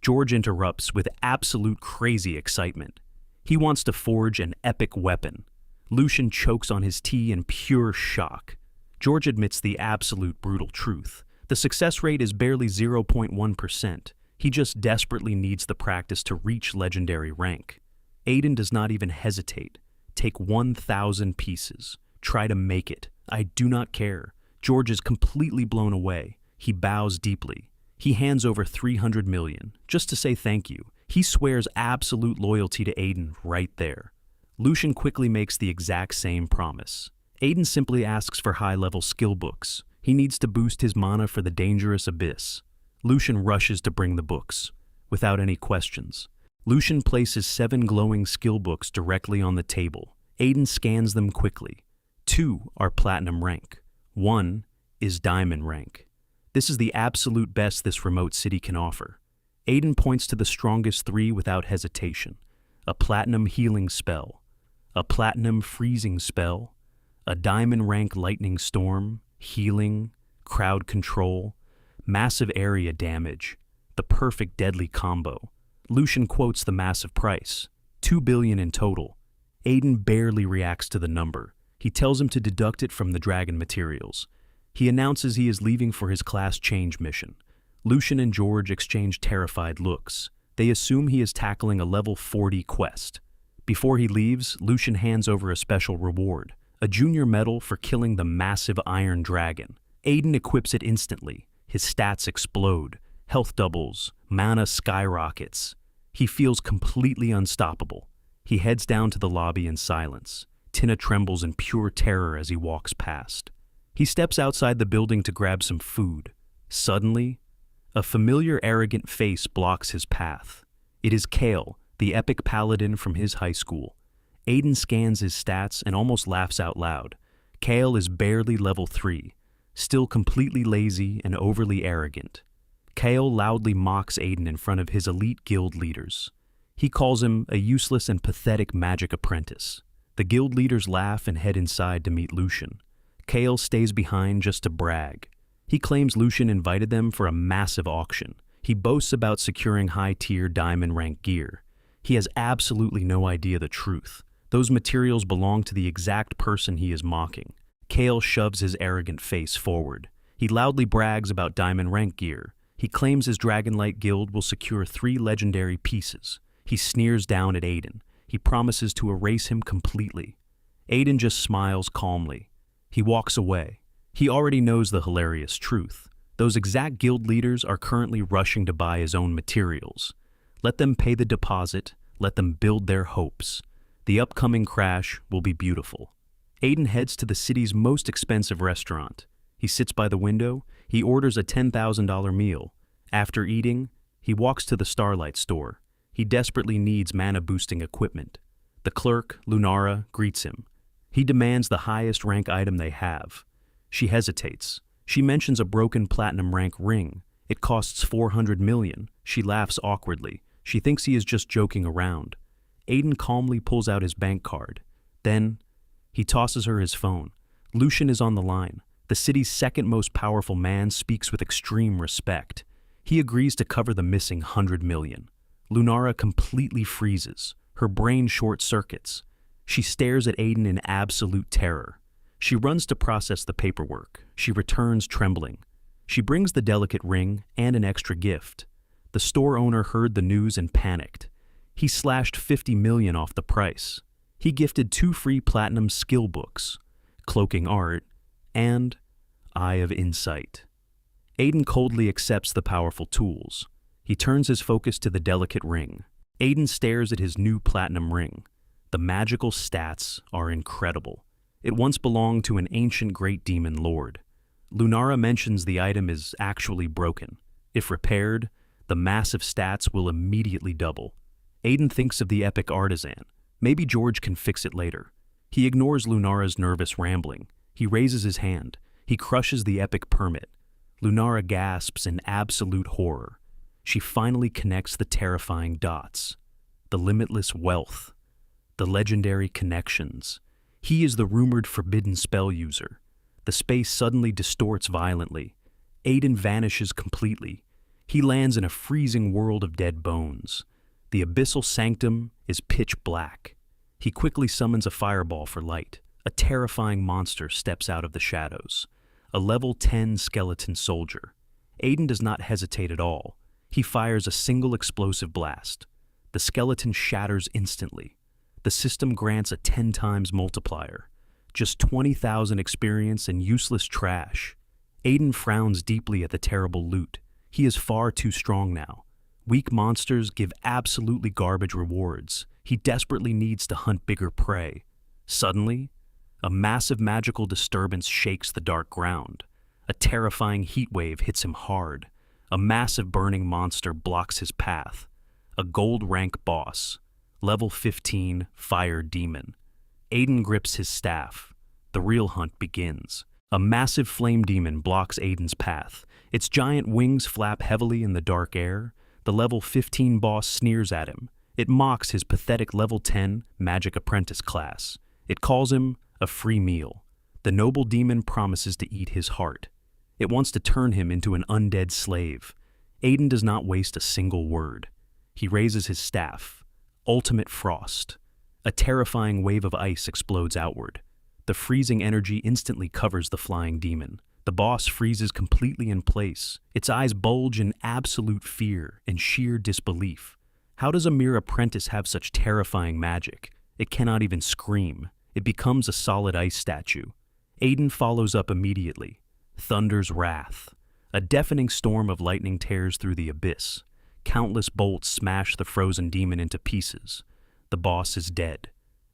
George interrupts with absolute crazy excitement. He wants to forge an epic weapon. Lucian chokes on his tea in pure shock. George admits the absolute brutal truth. The success rate is barely 0.1%. He just desperately needs the practice to reach legendary rank. Aiden does not even hesitate. Take 1,000 pieces. Try to make it. I do not care. George is completely blown away. He bows deeply. He hands over 300 million, just to say thank you. He swears absolute loyalty to Aiden right there. Lucian quickly makes the exact same promise. Aiden simply asks for high-level skill books. He needs to boost his mana for the dangerous abyss. Lucian rushes to bring the books, without any questions. Lucian places 7 glowing skill books directly on the table. Aiden scans them quickly. 2 are platinum rank. 1 is diamond rank. This is the absolute best this remote city can offer. Aiden points to the strongest 3 without hesitation. A platinum healing spell. A platinum freezing spell. A diamond rank lightning storm. Healing. Crowd control. Massive area damage. The perfect deadly combo. Lucian quotes the massive price. 2 billion in total. Aiden barely reacts to the number. He tells him to deduct it from the dragon materials. He announces he is leaving for his class change mission. Lucian and George exchange terrified looks. They assume he is tackling a level 40 quest. Before he leaves, Lucian hands over a special reward, a junior medal for killing the massive iron dragon. Aiden equips it instantly. His stats explode. Health doubles. Mana skyrockets. He feels completely unstoppable. He heads down to the lobby in silence. Tina trembles in pure terror as he walks past. He steps outside the building to grab some food. Suddenly, a familiar arrogant face blocks his path. It is Kale, the epic paladin from his high school. Aiden scans his stats and almost laughs out loud. Kale is barely level 3, still completely lazy and overly arrogant. Kale loudly mocks Aiden in front of his elite guild leaders. He calls him a useless and pathetic magic apprentice. The guild leaders laugh and head inside to meet Lucian. Kale stays behind just to brag. He claims Lucian invited them for a massive auction. He boasts about securing high-tier diamond rank gear. He has absolutely no idea the truth. Those materials belong to the exact person he is mocking. Kale shoves his arrogant face forward. He loudly brags about diamond rank gear. He claims his Dragonlight Guild will secure 3 legendary pieces. He sneers down at Aiden. He promises to erase him completely. Aiden just smiles calmly. He walks away. He already knows the hilarious truth. Those exact guild leaders are currently rushing to buy his own materials. Let them pay the deposit. Let them build their hopes. The upcoming crash will be beautiful. Aiden heads to the city's most expensive restaurant. He sits by the window. He orders a $10,000 meal. After eating, he walks to the Starlight store. He desperately needs mana-boosting equipment. The clerk, Lunara, greets him. He demands the highest rank item they have. She hesitates. She mentions a broken platinum rank ring. It costs 400 million. She laughs awkwardly. She thinks he is just joking around. Aiden calmly pulls out his bank card. Then, he tosses her his phone. Lucian is on the line. The city's second most powerful man speaks with extreme respect. He agrees to cover the missing 100 million. Lunara completely freezes. Her brain short-circuits. She stares at Aiden in absolute terror. She runs to process the paperwork. She returns trembling. She brings the delicate ring and an extra gift. The store owner heard the news and panicked. He slashed 50 million off the price. He gifted 2 free platinum skill books, Cloaking Art, and Eye of Insight. Aiden coldly accepts the powerful tools. He turns his focus to the delicate ring. Aiden stares at his new platinum ring. The magical stats are incredible. It once belonged to an ancient great demon lord. Lunara mentions the item is actually broken. If repaired, the massive stats will immediately double. Aiden thinks of the epic artisan. Maybe George can fix it later. He ignores Lunara's nervous rambling. He raises his hand. He crushes the epic permit. Lunara gasps in absolute horror. She finally connects the terrifying dots. The limitless wealth. The legendary connections. He is the rumored forbidden spell user. The space suddenly distorts violently. Aiden vanishes completely. He lands in a freezing world of dead bones. The abyssal sanctum is pitch black. He quickly summons a fireball for light. A terrifying monster steps out of the shadows. A level 10 skeleton soldier. Aiden does not hesitate at all. He fires a single explosive blast. The skeleton shatters instantly. The system grants a 10 times multiplier. Just 20,000 experience and useless trash. Aiden frowns deeply at the terrible loot. He is far too strong now. Weak monsters give absolutely garbage rewards. He desperately needs to hunt bigger prey. Suddenly, a massive magical disturbance shakes the dark ground. A terrifying heat wave hits him hard. A massive burning monster blocks his path. A gold rank boss. Level 15 Fire Demon. Aiden grips his staff. The real hunt begins. A massive flame demon blocks Aiden's path. Its giant wings flap heavily in the dark air. The level 15 boss sneers at him. It mocks his pathetic level 10 Magic Apprentice class. It calls him a free meal. The noble demon promises to eat his heart. It wants to turn him into an undead slave. Aiden does not waste a single word. He raises his staff. Ultimate Frost. A terrifying wave of ice explodes outward. The freezing energy instantly covers the flying demon. The boss freezes completely in place. Its eyes bulge in absolute fear and sheer disbelief. How does a mere apprentice have such terrifying magic? It cannot even scream. It becomes a solid ice statue. Aiden follows up immediately. Thunder's Wrath. A deafening storm of lightning tears through the abyss. Countless bolts smash the frozen demon into pieces. The boss is dead.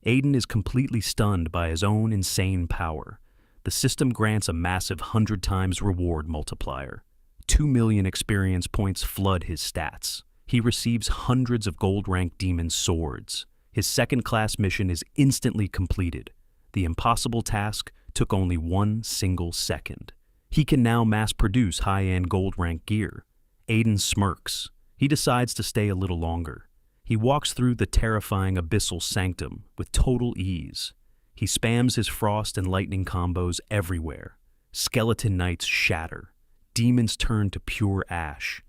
Aiden is completely stunned by his own insane power. The system grants a massive 100 times reward multiplier. 2 million experience points flood his stats. He receives hundreds of gold-ranked demon swords. His second-class mission is instantly completed. The impossible task took only 1 single second. He can now mass-produce high-end gold-ranked gear. Aiden smirks. He decides to stay a little longer. He walks through the terrifying abyssal sanctum with total ease. He spams his frost and lightning combos everywhere. Skeleton knights shatter. Demons turn to pure ash.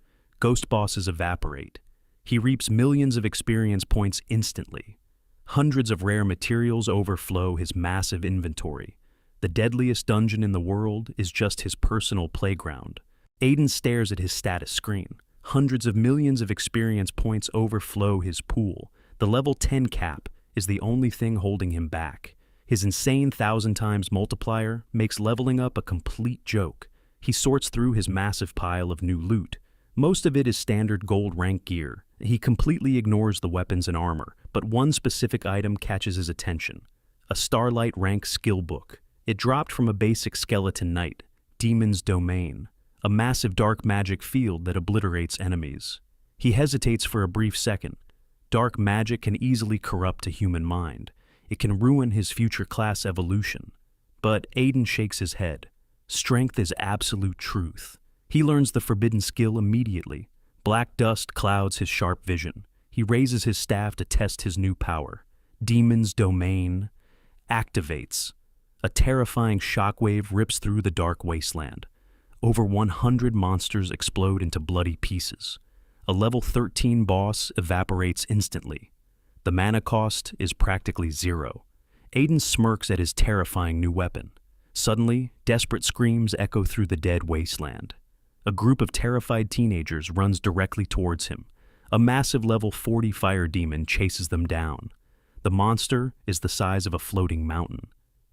Ghost bosses evaporate. He reaps millions of experience points instantly. Hundreds of rare materials overflow his massive inventory. The deadliest dungeon in the world is just his personal playground. Aiden stares at his status screen. Hundreds of millions of experience points overflow his pool. The level 10 cap is the only thing holding him back. His insane 1,000 times multiplier makes leveling up a complete joke. He sorts through his massive pile of new loot. Most of it is standard gold rank gear. He completely ignores the weapons and armor, but one specific item catches his attention. A Starlight rank skill book. It dropped from a basic skeleton knight, Demon's Domain, a massive dark magic field that obliterates enemies. He hesitates for a brief second. Dark magic can easily corrupt a human mind. It can ruin his future class evolution. But Aiden shakes his head. Strength is absolute truth. He learns the forbidden skill immediately. Black dust clouds his sharp vision. He raises his staff to test his new power. Demon's Domain activates. A terrifying shockwave rips through the dark wasteland. Over 100 monsters explode into bloody pieces. A level 13 boss evaporates instantly. The mana cost is practically zero. Aiden smirks at his terrifying new weapon. Suddenly, desperate screams echo through the dead wasteland. A group of terrified teenagers runs directly towards him. A massive level 40 fire demon chases them down. The monster is the size of a floating mountain.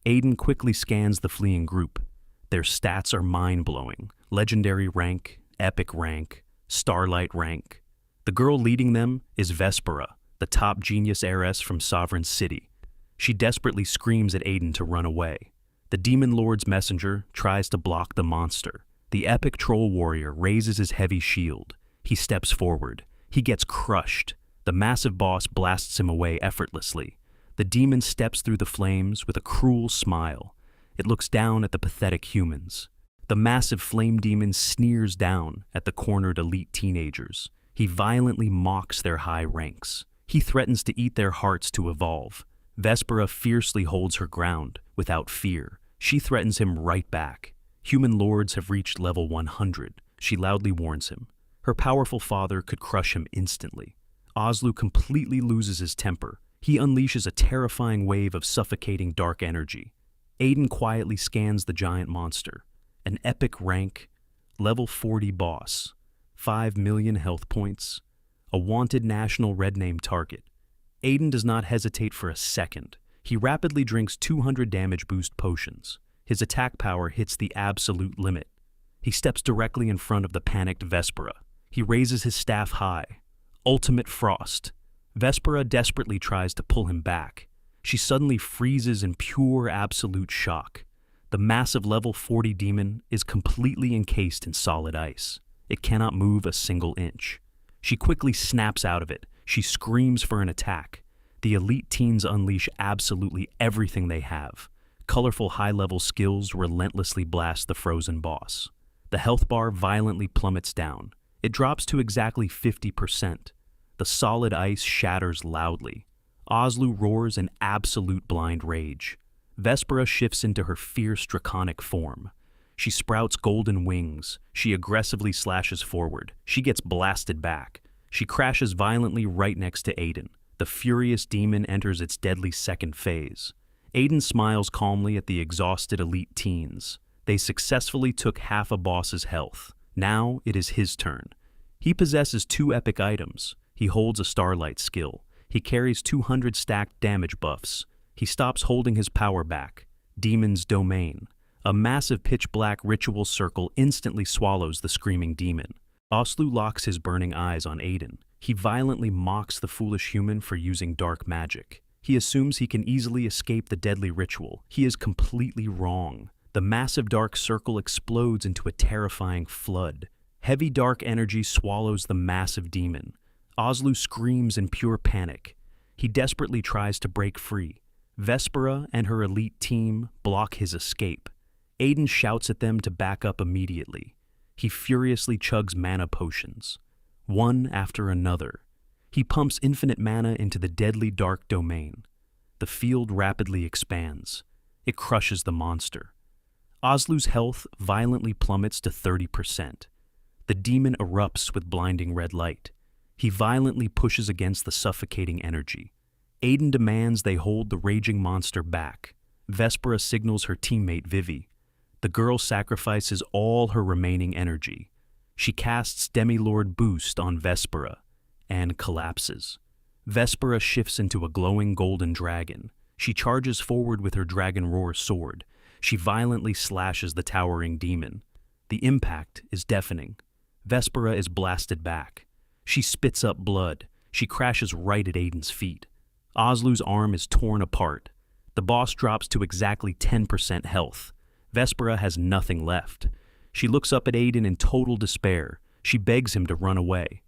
Aiden quickly scans the fleeing group. Their stats are mind-blowing. Legendary rank, epic rank, starlight rank. The girl leading them is Vespera, the top genius heiress from Sovereign City. She desperately screams at Aiden to run away. The Demon Lord's messenger tries to block the monster. The epic troll warrior raises his heavy shield. He steps forward. He gets crushed. The massive boss blasts him away effortlessly. The demon steps through the flames with a cruel smile. It looks down at the pathetic humans. The massive flame demon sneers down at the cornered elite teenagers. He violently mocks their high ranks. He threatens to eat their hearts to evolve. Vespera fiercely holds her ground, without fear. She threatens him right back. Human lords have reached level 100, she loudly warns him. Her powerful father could crush him instantly. Oslu completely loses his temper. He unleashes a terrifying wave of suffocating dark energy. Aiden quietly scans the giant monster. An epic rank, level 40 boss, 5 million health points, a wanted national red name target. Aiden does not hesitate for a second. He rapidly drinks 200 damage boost potions. His attack power hits the absolute limit. He steps directly in front of the panicked Vespera. He raises his staff high. Ultimate Frost. Vespera desperately tries to pull him back. She suddenly freezes in pure absolute shock. The massive level 40 demon is completely encased in solid ice. It cannot move a single inch. She quickly snaps out of it. She screams for an attack. The elite teens unleash absolutely everything they have. Colorful high-level skills relentlessly blast the frozen boss. The health bar violently plummets down. It drops to exactly 50%. The solid ice shatters loudly. Oslu roars in absolute blind rage. Vespera shifts into her fierce draconic form. She sprouts golden wings. She aggressively slashes forward. She gets blasted back. She crashes violently right next to Aiden. The furious demon enters its deadly second phase. Aiden smiles calmly at the exhausted elite teens. They successfully took half a boss's health. Now it is his turn. He possesses 2 epic items. He holds a starlight skill. He carries 200 stacked damage buffs. He stops holding his power back. Demon's Domain. A massive pitch-black ritual circle instantly swallows the screaming demon. Oslu locks his burning eyes on Aiden. He violently mocks the foolish human for using dark magic. He assumes he can easily escape the deadly ritual. He is completely wrong. The massive dark circle explodes into a terrifying flood. Heavy dark energy swallows the massive demon. Oslu screams in pure panic. He desperately tries to break free. Vespera and her elite team block his escape. Aiden shouts at them to back up immediately. He furiously chugs mana potions, one after another. He pumps infinite mana into the deadly dark domain. The field rapidly expands. It crushes the monster. Oslu's health violently plummets to 30%. The demon erupts with blinding red light. He violently pushes against the suffocating energy. Aiden demands they hold the raging monster back. Vespera signals her teammate Vivi. The girl sacrifices all her remaining energy. She casts Demi-Lord Boost on Vespera and collapses. Vespera shifts into a glowing golden dragon. She charges forward with her Dragon Roar sword. She violently slashes the towering demon. The impact is deafening. Vespera is blasted back. She spits up blood. She crashes right at Aiden's feet. Oslu's arm is torn apart. The boss drops to exactly 10% health. Vespera has nothing left. She looks up at Aiden in total despair. She begs him to run away.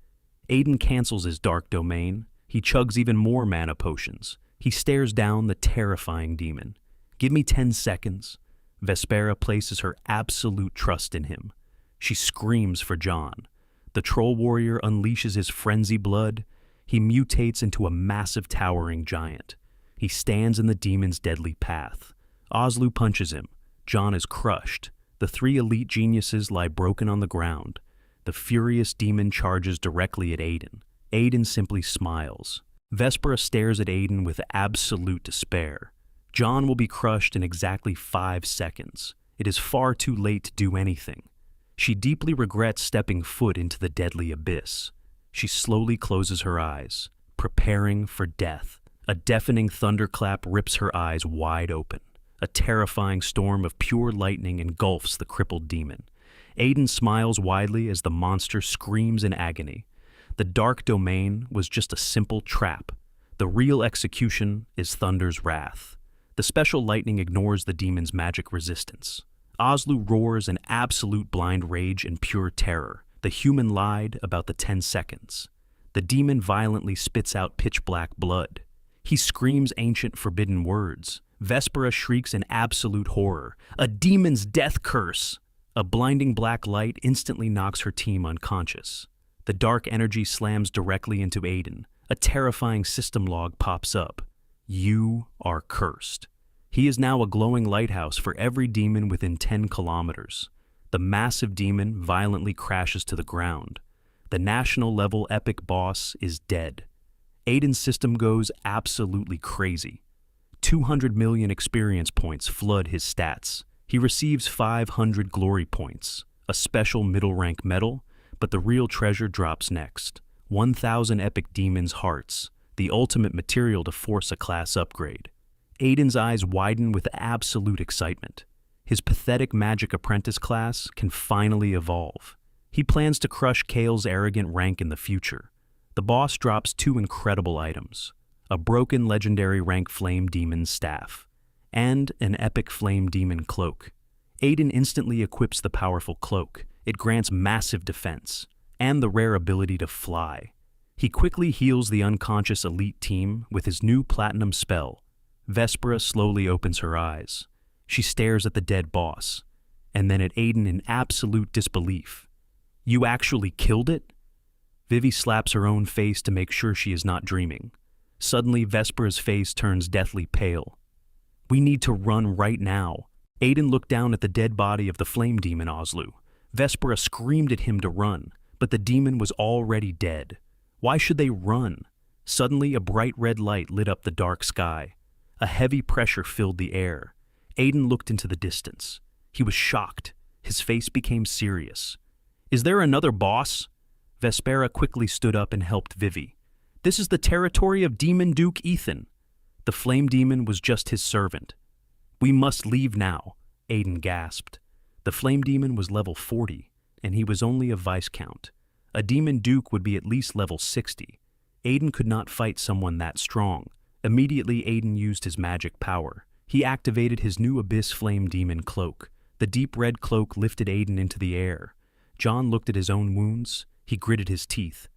Aiden cancels his dark domain. He chugs even more mana potions. He stares down the terrifying demon. "Give me 10 seconds. Vespera places her absolute trust in him. She screams for John. The troll warrior unleashes his frenzy blood. He mutates into a massive towering giant. He stands in the demon's deadly path. Oslu punches him. John is crushed. The three elite geniuses lie broken on the ground. The furious demon charges directly at Aiden. Aiden simply smiles. Vespera stares at Aiden with absolute despair. John will be crushed in exactly 5 seconds. It is far too late to do anything. She deeply regrets stepping foot into the deadly abyss. She slowly closes her eyes, preparing for death. A deafening thunderclap rips her eyes wide open. A terrifying storm of pure lightning engulfs the crippled demon. Aiden smiles widely as the monster screams in agony. The dark domain was just a simple trap. The real execution is Thunder's wrath. The special lightning ignores the demon's magic resistance. Oslu roars in absolute blind rage and pure terror. The human lied about the 10 seconds. The demon violently spits out pitch-black blood. He screams ancient forbidden words. Vespera shrieks in absolute horror. A demon's death curse! A blinding black light instantly knocks her team unconscious. The dark energy slams directly into Aiden. A terrifying system log pops up. You are cursed. He is now a glowing lighthouse for every demon within 10 kilometers. The massive demon violently crashes to the ground. The national-level epic boss is dead. Aiden's system goes absolutely crazy. 200 million experience points flood his stats. He receives 500 glory points, a special middle-rank medal, but the real treasure drops next. 1,000 epic demons' hearts, the ultimate material to force a class upgrade. Aiden's eyes widen with absolute excitement. His pathetic magic apprentice class can finally evolve. He plans to crush Kale's arrogant rank in the future. The boss drops 2 incredible items: a broken legendary rank flame demon staff, and an epic flame demon cloak. Aiden instantly equips the powerful cloak. It grants massive defense, and the rare ability to fly. He quickly heals the unconscious elite team with his new platinum spell. Vespera slowly opens her eyes. She stares at the dead boss, and then at Aiden in absolute disbelief. "You actually killed it?" Vivi slaps her own face to make sure she is not dreaming. Suddenly, Vespera's face turns deathly pale. "We need to run right now." Aiden looked down at the dead body of the flame demon Oslu. Vespera screamed at him to run, but the demon was already dead. Why should they run? Suddenly, a bright red light lit up the dark sky. A heavy pressure filled the air. Aiden looked into the distance. He was shocked. His face became serious. "Is there another boss?" Vespera quickly stood up and helped Vivi. "This is the territory of Demon Duke Ethan." The flame demon was just his servant. "We must leave now," Aiden gasped. The flame demon was level 40, and he was only a Viscount. A demon duke would be at least level 60. Aiden could not fight someone that strong. Immediately, Aiden used his magic power. He activated his new Abyss Flame Demon cloak. The deep red cloak lifted Aiden into the air. John looked at his own wounds. He gritted his teeth.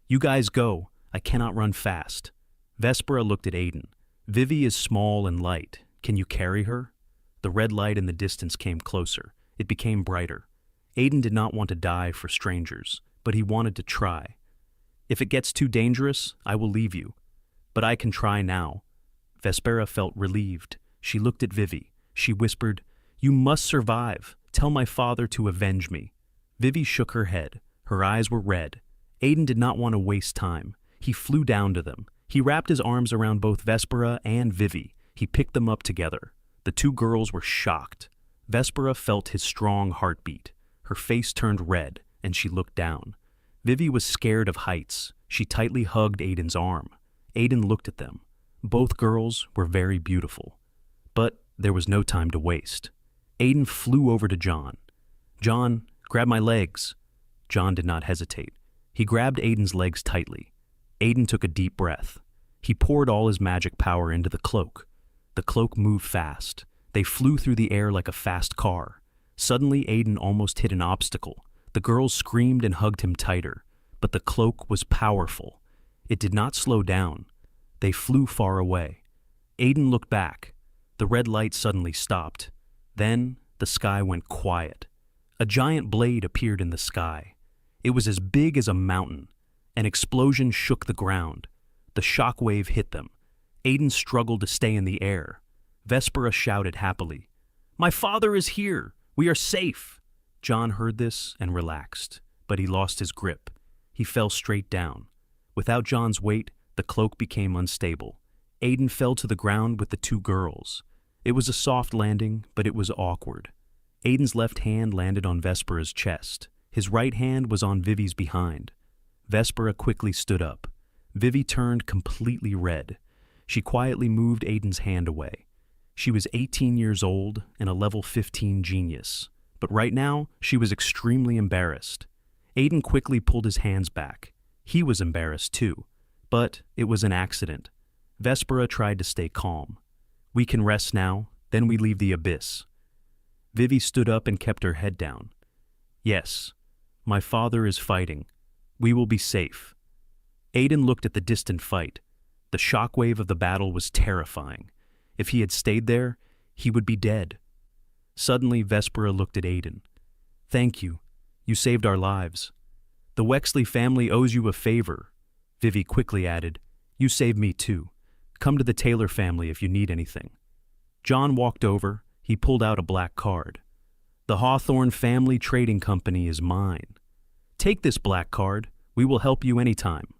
"You guys go. I cannot run fast." Vespera looked at Aiden. "Vivi is small and light. Can you carry her?" The red light in the distance came closer. It became brighter. Aiden did not want to die for strangers, but he wanted to try. "If it gets too dangerous, I will leave you. But I can try now." Vespera felt relieved. She looked at Vivi. She whispered, "You must survive. Tell my father to avenge me." Vivi shook her head. Her eyes were red. Aiden did not want to waste time. He flew down to them. He wrapped his arms around both Vespera and Vivi. He picked them up together. The two girls were shocked. Vespera felt his strong heartbeat. Her face turned red, and she looked down. Vivi was scared of heights. She tightly hugged Aiden's arm. Aiden looked at them. Both girls were very beautiful. But there was no time to waste. Aiden flew over to John. "John, grab my legs." John did not hesitate. He grabbed Aiden's legs tightly. Aiden took a deep breath. He poured all his magic power into the cloak. The cloak moved fast. They flew through the air like a fast car. Suddenly, Aiden almost hit an obstacle. The girls screamed and hugged him tighter. But the cloak was powerful. It did not slow down. They flew far away. Aiden looked back. The red light suddenly stopped. Then, the sky went quiet. A giant blade appeared in the sky. It was as big as a mountain. An explosion shook the ground. The shock wave hit them. Aiden struggled to stay in the air. Vespera shouted happily, "My father is here! We are safe!" John heard this and relaxed, but he lost his grip. He fell straight down. Without John's weight, the cloak became unstable. Aiden fell to the ground with the two girls. It was a soft landing, but it was awkward. Aiden's left hand landed on Vespera's chest. His right hand was on Vivi's behind. Vespera quickly stood up. Vivi turned completely red. She quietly moved Aiden's hand away. She was 18 years old and a level 15 genius. But right now, she was extremely embarrassed. Aiden quickly pulled his hands back. He was embarrassed too. But it was an accident. Vespera tried to stay calm. "We can rest now, then we leave the abyss." Vivi stood up and kept her head down. "Yes, my father is fighting. We will be safe." Aiden looked at the distant fight. The shockwave of the battle was terrifying. If he had stayed there, he would be dead. Suddenly, Vespera looked at Aiden. "Thank you. You saved our lives. The Wexley family owes you a favor." Vivi quickly added, "You saved me too. Come to the Taylor family if you need anything." John walked over. He pulled out a black card. "The Hawthorne Family Trading Company is mine. Take this black card. We will help you anytime."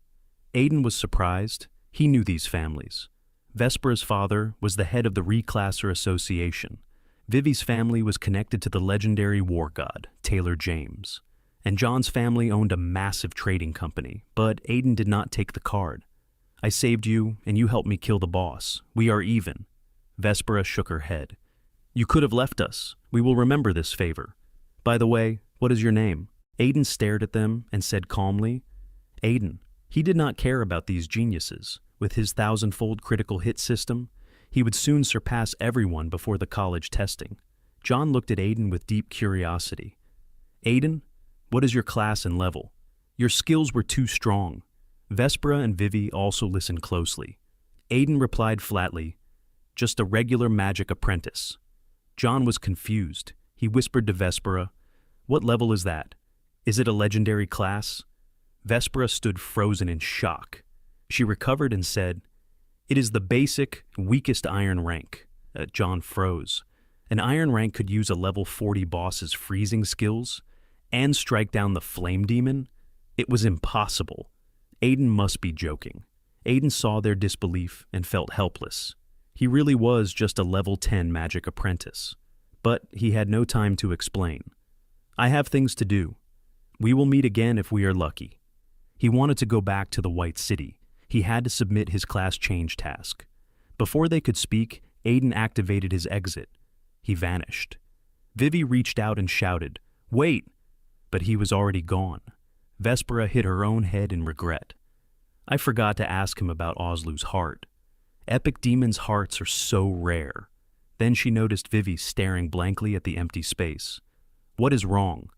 Aiden was surprised. He knew these families. Vespera's father was the head of the Reclasser Association. Vivi's family was connected to the legendary war god, Taylor James. And John's family owned a massive trading company, but Aiden did not take the card. "I saved you, and you helped me kill the boss. We are even." Vespera shook her head. "You could have left us. We will remember this favor. By the way, what is your name?" Aiden stared at them and said calmly, "Aiden." He did not care about these geniuses. With his 1,000-fold critical hit system, he would soon surpass everyone before the college testing. John looked at Aiden with deep curiosity. "Aiden, what is your class and level? Your skills were too strong." Vespera and Vivi also listened closely. Aiden replied flatly, "Just a regular magic apprentice." John was confused. He whispered to Vespera, "What level is that? Is it a legendary class?" Vespera stood frozen in shock. She recovered and said, "It is the basic, weakest iron rank." John froze. An iron rank could use a level 40 boss's freezing skills and strike down the flame demon? It was impossible. Aiden must be joking. Aiden saw their disbelief and felt helpless. He really was just a level 10 magic apprentice. But he had no time to explain. "I have things to do. We will meet again if we are lucky." He wanted to go back to the White City. He had to submit his class change task. Before they could speak, Aiden activated his exit. He vanished. Vivi reached out and shouted, "Wait!" But he was already gone. Vespera hit her own head in regret. "I forgot to ask him about Oslu's heart. Epic demons' hearts are so rare." Then she noticed Vivi staring blankly at the empty space. "What is wrong?"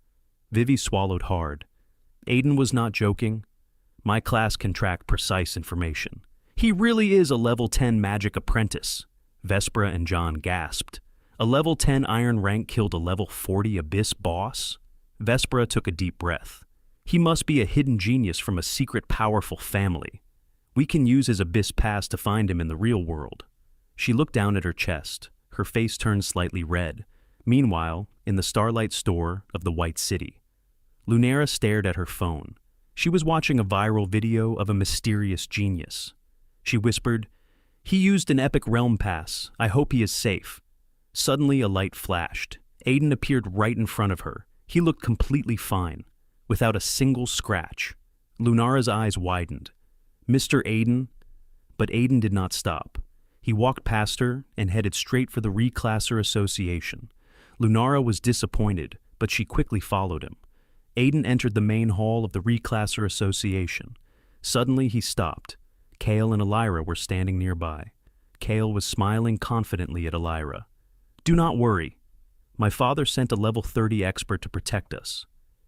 Vivi swallowed hard. Aiden was not joking. "My class can track precise information." "He really is a level 10 magic apprentice." Vespera and John gasped. A level 10 iron rank killed a level 40 abyss boss? Vespera took a deep breath. "He must be a hidden genius from a secret powerful family. We can use his abyss pass to find him in the real world." She looked down at her chest. Her face turned slightly red. Meanwhile, in the Starlight store of the White City. Lunara stared at her phone. She was watching a viral video of a mysterious genius. She whispered, "He used an epic realm pass. I hope he is safe." Suddenly, a light flashed. Aiden appeared right in front of her. He looked completely fine, without a single scratch. Lunara's eyes widened. "Mr. Aiden?" But Aiden did not stop. He walked past her and headed straight for the Reclasser Association. Lunara was disappointed, but she quickly followed him. Aiden entered the main hall of the Reclasser Association. Suddenly, he stopped. Kale and Elira were standing nearby. Kale was smiling confidently at Elira. "Do not worry. My father sent a level 30 expert to protect us.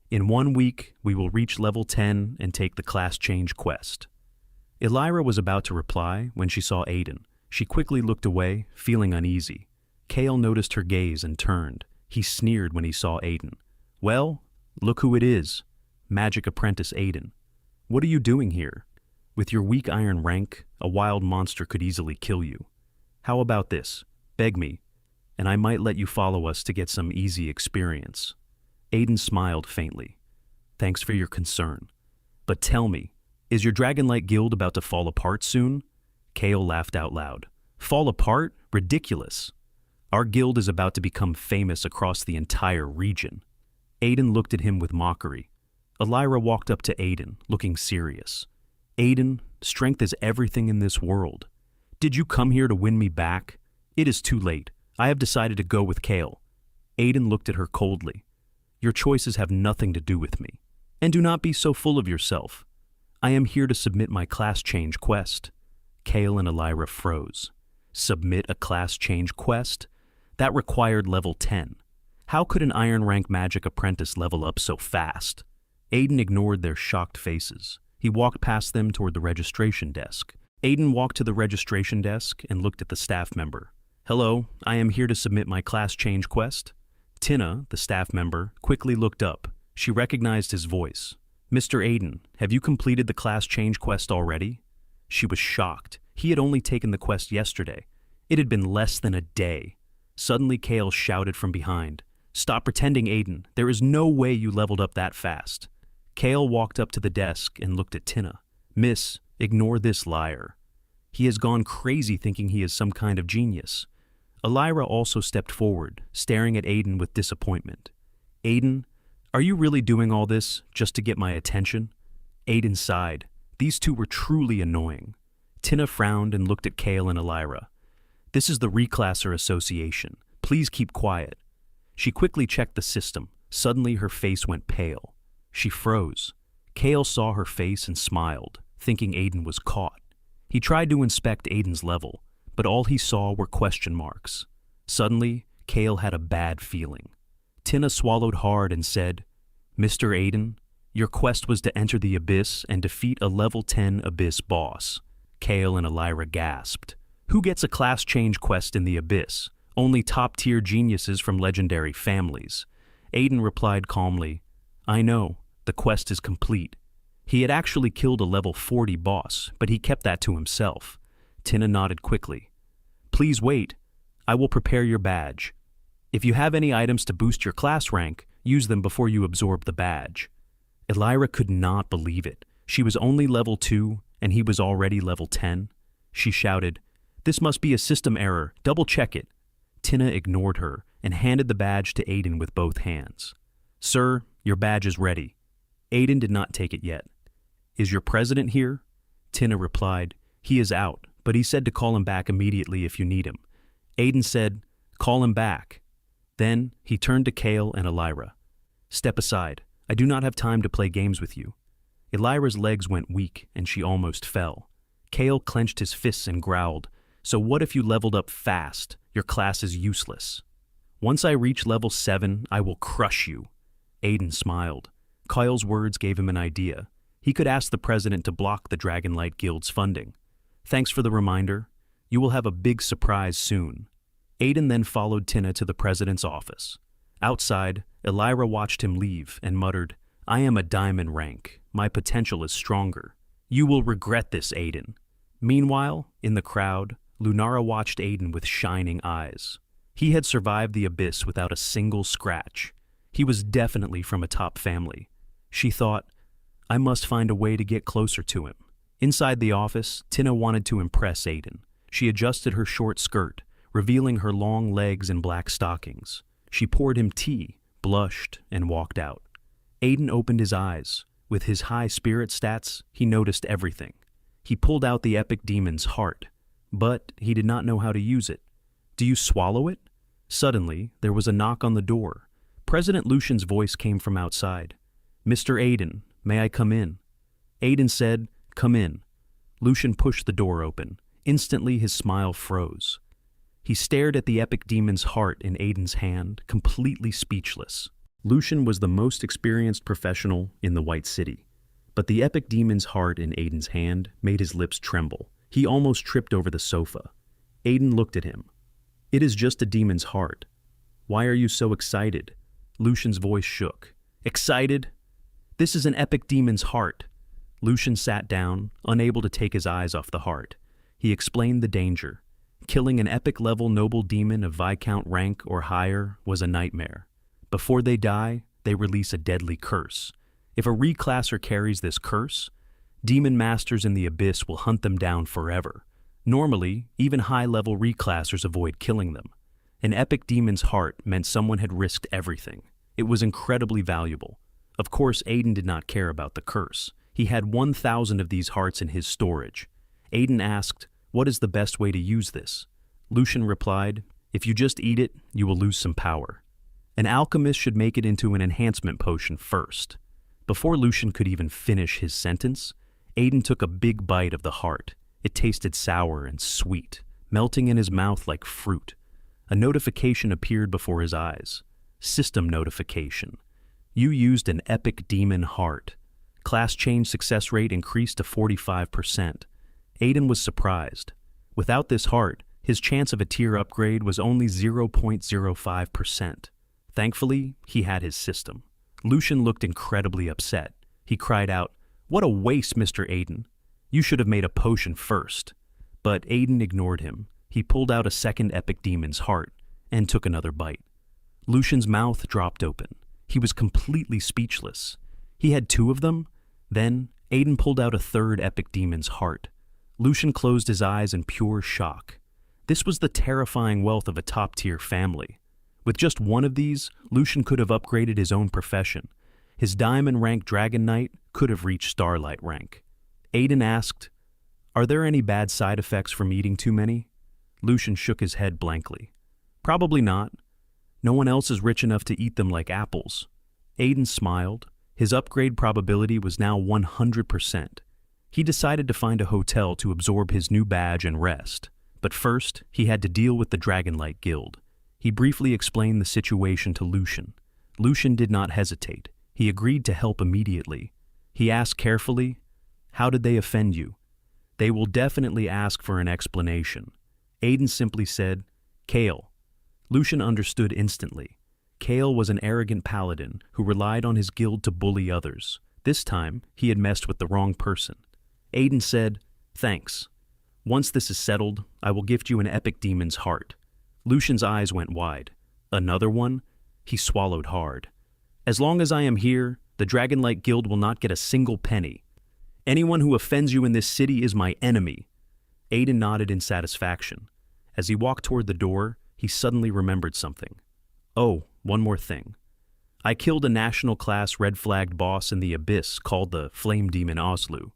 In 1 week, we will reach level 10 and take the class change quest." Elira was about to reply when she saw Aiden. She quickly looked away, feeling uneasy. Kale noticed her gaze and turned. He sneered when he saw Aiden. "Well, look who it is. Magic Apprentice Aiden. What are you doing here? With your weak iron rank, a wild monster could easily kill you. How about this? Beg me, and I might let you follow us to get some easy experience." Aiden smiled faintly. "Thanks for your concern. But tell me, is your Dragonlight Guild about to fall apart soon?" Kale laughed out loud. "Fall apart? Ridiculous. Our guild is about to become famous across the entire region." Aiden looked at him with mockery. Elira walked up to Aiden, looking serious. "Aiden, strength is everything in this world. Did you come here to win me back? It is too late. I have decided to go with Kale." Aiden looked at her coldly. "Your choices have nothing to do with me. And do not be so full of yourself. I am here to submit my class change quest." Kale and Elira froze. Submit a class change quest? That required level 10. How could an iron rank magic apprentice level up so fast? Aiden ignored their shocked faces. He walked past them toward the registration desk. Aiden walked to the registration desk and looked at the staff member. "Hello, I am here to submit my class change quest." Tina, the staff member, quickly looked up. She recognized his voice. "Mr. Aiden, have you completed the class change quest already?" She was shocked. He had only taken the quest yesterday. It had been less than a day. Suddenly, Kale shouted from behind, "Stop pretending, Aiden. There is no way you leveled up that fast." Kale walked up to the desk and looked at Tina. "Miss, ignore this liar. He has gone crazy thinking he is some kind of genius." Elira also stepped forward, staring at Aiden with disappointment. "Aiden, are you really doing all this just to get my attention?" Aiden sighed. These two were truly annoying. Tina frowned and looked at Kale and Elira. "This is the Reclasser Association. Please keep quiet." She quickly checked the system. Suddenly her face went pale. She froze. Kale saw her face and smiled, thinking Aiden was caught. He tried to inspect Aiden's level, but all he saw were question marks. Suddenly, Kale had a bad feeling. Tina swallowed hard and said, "Mr. Aiden, your quest was to enter the Abyss and defeat a level 10 Abyss boss." Kale and Elira gasped. "Who gets a class change quest in the Abyss? Only top-tier geniuses from legendary families." Aiden replied calmly, "I know, the quest is complete." He had actually killed a level 40 boss, but he kept that to himself. Tina nodded quickly. "Please wait. I will prepare your badge. If you have any items to boost your class rank, use them before you absorb the badge." Elira could not believe it. She was only level 2, and he was already level 10. She shouted, "This must be a system error. Double-check it." Tina ignored her and handed the badge to Aiden with both hands. "Sir, your badge is ready." Aiden did not take it yet. "Is your president here?" Tina replied, "He is out, but he said to call him back immediately if you need him." Aiden said, "Call him back." Then he turned to Kale and Elira. "Step aside. I do not have time to play games with you." Elira's legs went weak and she almost fell. Kale clenched his fists and growled, "So what if you leveled up fast? Your class is useless." "Once I reach level 7, I will crush you." Aiden smiled. Kyle's words gave him an idea. He could ask the president to block the Dragonlight Guild's funding. "Thanks for the reminder. You will have a big surprise soon." Aiden then followed Tina to the president's office. Outside, Elira watched him leave and muttered, "I am a diamond rank. My potential is stronger. You will regret this, Aiden." Meanwhile, in the crowd, Lunara watched Aiden with shining eyes. He had survived the Abyss without a single scratch. He was definitely from a top family. She thought, I must find a way to get closer to him. Inside the office, Tina wanted to impress Aiden. She adjusted her short skirt, revealing her long legs and black stockings. She poured him tea, blushed, and walked out. Aiden opened his eyes. With his high spirit stats, he noticed everything. He pulled out the epic demon's heart, but he did not know how to use it. Do you swallow it? Suddenly, there was a knock on the door. President Lucian's voice came from outside. Mr. Aiden, may I come in? Aiden said, come in. Lucian pushed the door open. Instantly, his smile froze. He stared at the epic demon's heart in Aiden's hand, completely speechless. Lucian was the most experienced professional in the White City, but the epic demon's heart in Aiden's hand made his lips tremble. He almost tripped over the sofa. Aiden looked at him. It is just a demon's heart. Why are you so excited? Lucian's voice shook. Excited? This is an epic demon's heart. Lucian sat down, unable to take his eyes off the heart. He explained the danger. Killing an epic-level noble demon of Viscount rank or higher was a nightmare. Before they die, they release a deadly curse. If a reclasser carries this curse, demon masters in the abyss will hunt them down forever. Normally, even high-level reclassers avoid killing them. An epic demon's heart meant someone had risked everything. It was incredibly valuable. Of course, Aiden did not care about the curse. He had 1,000 of these hearts in his storage. Aiden asked, what is the best way to use this? Lucian replied, if you just eat it, you will lose some power. An alchemist should make it into an enhancement potion first. Before Lucian could even finish his sentence, Aiden took a big bite of the heart. It tasted sour and sweet, melting in his mouth like fruit. A notification appeared before his eyes. System notification. You used an epic demon heart. Class change success rate increased to 45%. Aiden was surprised. Without this heart, his chance of a tier upgrade was only 0.05%. Thankfully, he had his system. Lucian looked incredibly upset. He cried out, what a waste, Mr. Aiden. You should have made a potion first. But Aiden ignored him. He pulled out a second epic demon's heart and took another bite. Lucian's mouth dropped open. He was completely speechless. He had 2 of them. Then, Aiden pulled out a third epic demon's heart. Lucian closed his eyes in pure shock. This was the terrifying wealth of a top-tier family. With just one of these, Lucian could have upgraded his own profession. His diamond rank Dragon Knight could have reached Starlight rank. Aiden asked, are there any bad side effects from eating too many? Lucian shook his head blankly. Probably not. No one else is rich enough to eat them like apples. Aiden smiled. His upgrade probability was now 100%. He decided to find a hotel to absorb his new badge and rest. But first, he had to deal with the Dragonlight Guild. He briefly explained the situation to Lucian. Lucian did not hesitate. He agreed to help immediately. He asked carefully, how did they offend you? They will definitely ask for an explanation. Aiden simply said, Kale. Lucian understood instantly. Kale was an arrogant paladin who relied on his guild to bully others. This time, he had messed with the wrong person. Aiden said, thanks. Once this is settled, I will gift you an epic demon's heart. Lucian's eyes went wide. Another one? He swallowed hard. As long as I am here, the Dragonlight Guild will not get a single penny. Anyone who offends you in this city is my enemy. Aiden nodded in satisfaction. As he walked toward the door, he suddenly remembered something. Oh, one more thing. I killed a national-class red-flagged boss in the Abyss called the Flame Demon Oslu.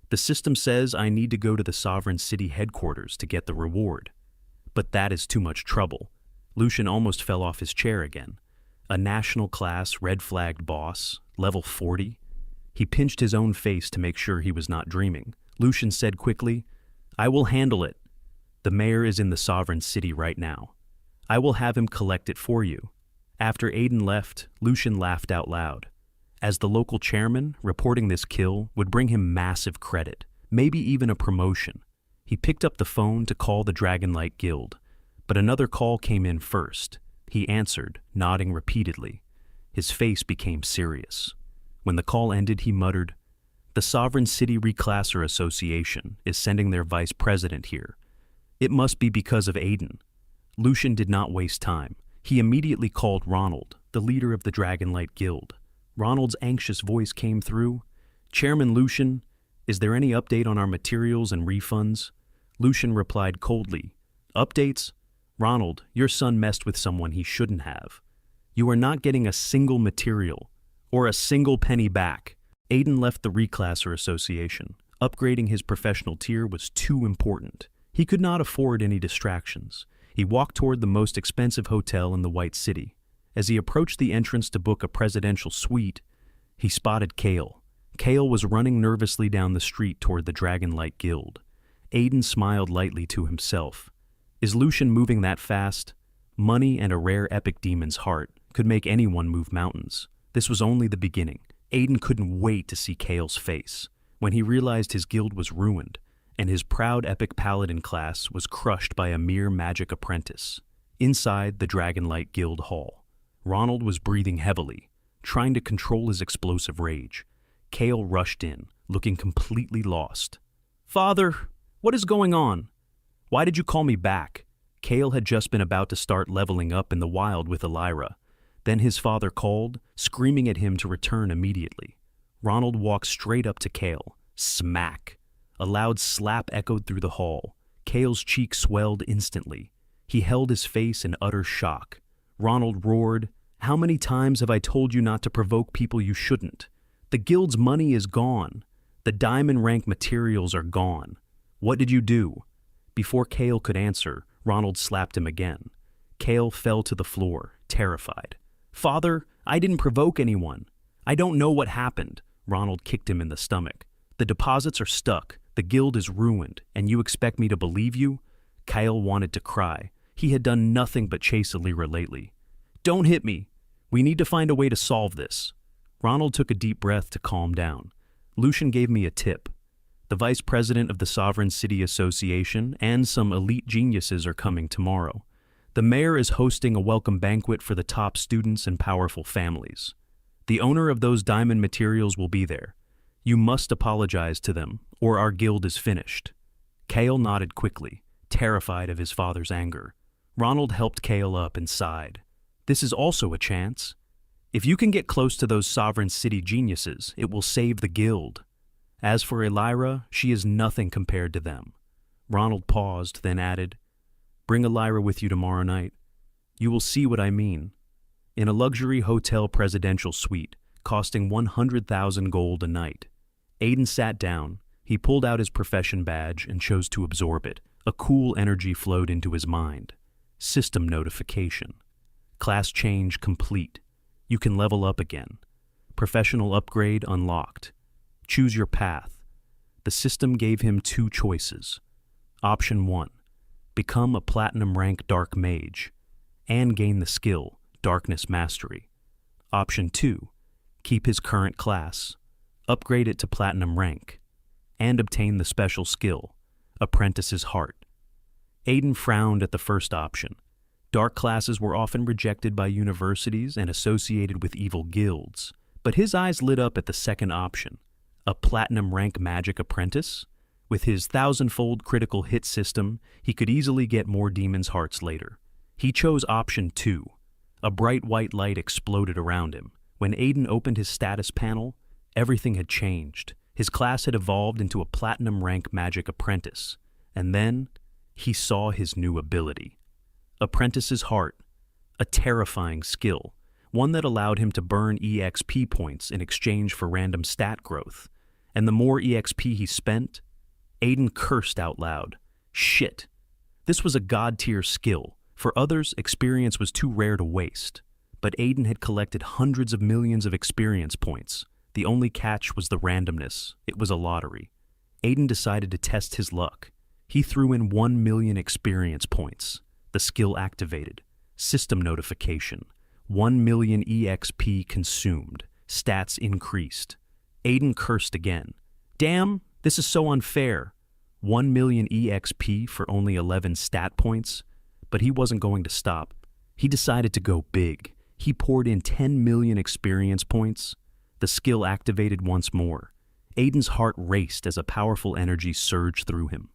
The system says I need to go to the Sovereign City headquarters to get the reward. But that is too much trouble. Lucian almost fell off his chair again. A national-class red-flagged boss, level 40? He pinched his own face to make sure he was not dreaming. Lucian said quickly, I will handle it. The mayor is in the Sovereign City right now. I will have him collect it for you. After Aiden left, Lucian laughed out loud. As the local chairman, reporting this kill would bring him massive credit, maybe even a promotion. He picked up the phone to call the Dragonlight Guild, but another call came in first. He answered, nodding repeatedly. His face became serious. When the call ended, he muttered, The Sovereign City Reclasser Association is sending their vice president here. It must be because of Aiden. Lucian did not waste time. He immediately called Ronald, the leader of the Dragonlight Guild. Ronald's anxious voice came through. "Chairman Lucian, is there any update on our materials and refunds?" Lucian replied coldly, "Updates? Ronald, your son messed with someone he shouldn't have. You are not getting a single material, or a single penny back." Aiden left the Reclasser Association. Upgrading his professional tier was too important. He could not afford any distractions. He walked toward the most expensive hotel in the White City. As he approached the entrance to book a presidential suite, he spotted Kale. Kale was running nervously down the street toward the Dragonlight Guild. Aiden smiled lightly to himself. Is Lucian moving that fast? Money and a rare epic demon's heart could make anyone move mountains. This was only the beginning. Aiden couldn't wait to see Kale's face. When he realized his guild was ruined, and his proud epic paladin class was crushed by a mere magic apprentice. Inside the Dragonlight Guild hall, Ronald was breathing heavily, trying to control his explosive rage. Kale rushed in, looking completely lost. "Father, what is going on? Why did you call me back?" Kale had just been about to start leveling up in the wild with Elira. Then his father called, screaming at him to return immediately. Ronald walked straight up to Kale. Smack! A loud slap echoed through the hall. Kale's cheek swelled instantly. He held his face in utter shock. Ronald roared, "How many times have I told you not to provoke people you shouldn't? The guild's money is gone. The diamond rank materials are gone. What did you do?" Before Kale could answer, Ronald slapped him again. Kale fell to the floor, terrified. "Father, I didn't provoke anyone. I don't know what happened." Ronald kicked him in the stomach. "The deposits are stuck. The guild is ruined, and you expect me to believe you?" Kale wanted to cry. He had done nothing but chase Elira lately. "Don't hit me. We need to find a way to solve this." Ronald took a deep breath to calm down. "Lucian gave me a tip. The vice president of the Sovereign City Association and some elite geniuses are coming tomorrow. The mayor is hosting a welcome banquet for the top students and powerful families. The owner of those diamond materials will be there. You must apologize to them, or our guild is finished." Kale nodded quickly, terrified of his father's anger. Ronald helped Kale up and sighed. "This is also a chance. If you can get close to those Sovereign City geniuses, it will save the guild. As for Elira, she is nothing compared to them." Ronald paused, then added, "Bring Elira with you tomorrow night. You will see what I mean." In a luxury hotel presidential suite, costing 100,000 gold a night, Aiden sat down. He pulled out his profession badge and chose to absorb it. A cool energy flowed into his mind. System notification. Class change complete. You can level up again. Professional upgrade unlocked. Choose your path. The system gave him two choices. Option 1. Become a platinum rank dark mage and gain the skill Darkness Mastery. Option 2. Keep his current class, upgrade it to platinum rank, and obtain the special skill Apprentice's Heart. Aiden frowned at the first option. Dark classes were often rejected by universities and associated with evil guilds, but his eyes lit up at the second option. A platinum rank magic apprentice? With his 1,000-fold critical hit system, he could easily get more demons' hearts later. He chose option 2. A bright white light exploded around him. When Aiden opened his status panel, everything had changed. His class had evolved into a platinum rank magic apprentice. And then, he saw his new ability. Apprentice's Heart, a terrifying skill, one that allowed him to burn EXP points in exchange for random stat growth. And the more EXP he spent, Aiden cursed out loud. Shit. This was a god-tier skill. For others, experience was too rare to waste. But Aiden had collected hundreds of millions of experience points. The only catch was the randomness. It was a lottery. Aiden decided to test his luck. He threw in 1 million experience points. The skill activated. System notification. 1 million EXP consumed. Stats increased. Aiden cursed again. Damn, this is so unfair. 1 million EXP for only 11 stat points? But he wasn't going to stop. He decided to go big. He poured in 10 million experience points. The skill activated once more. Aiden's heart raced as a powerful energy surged through him.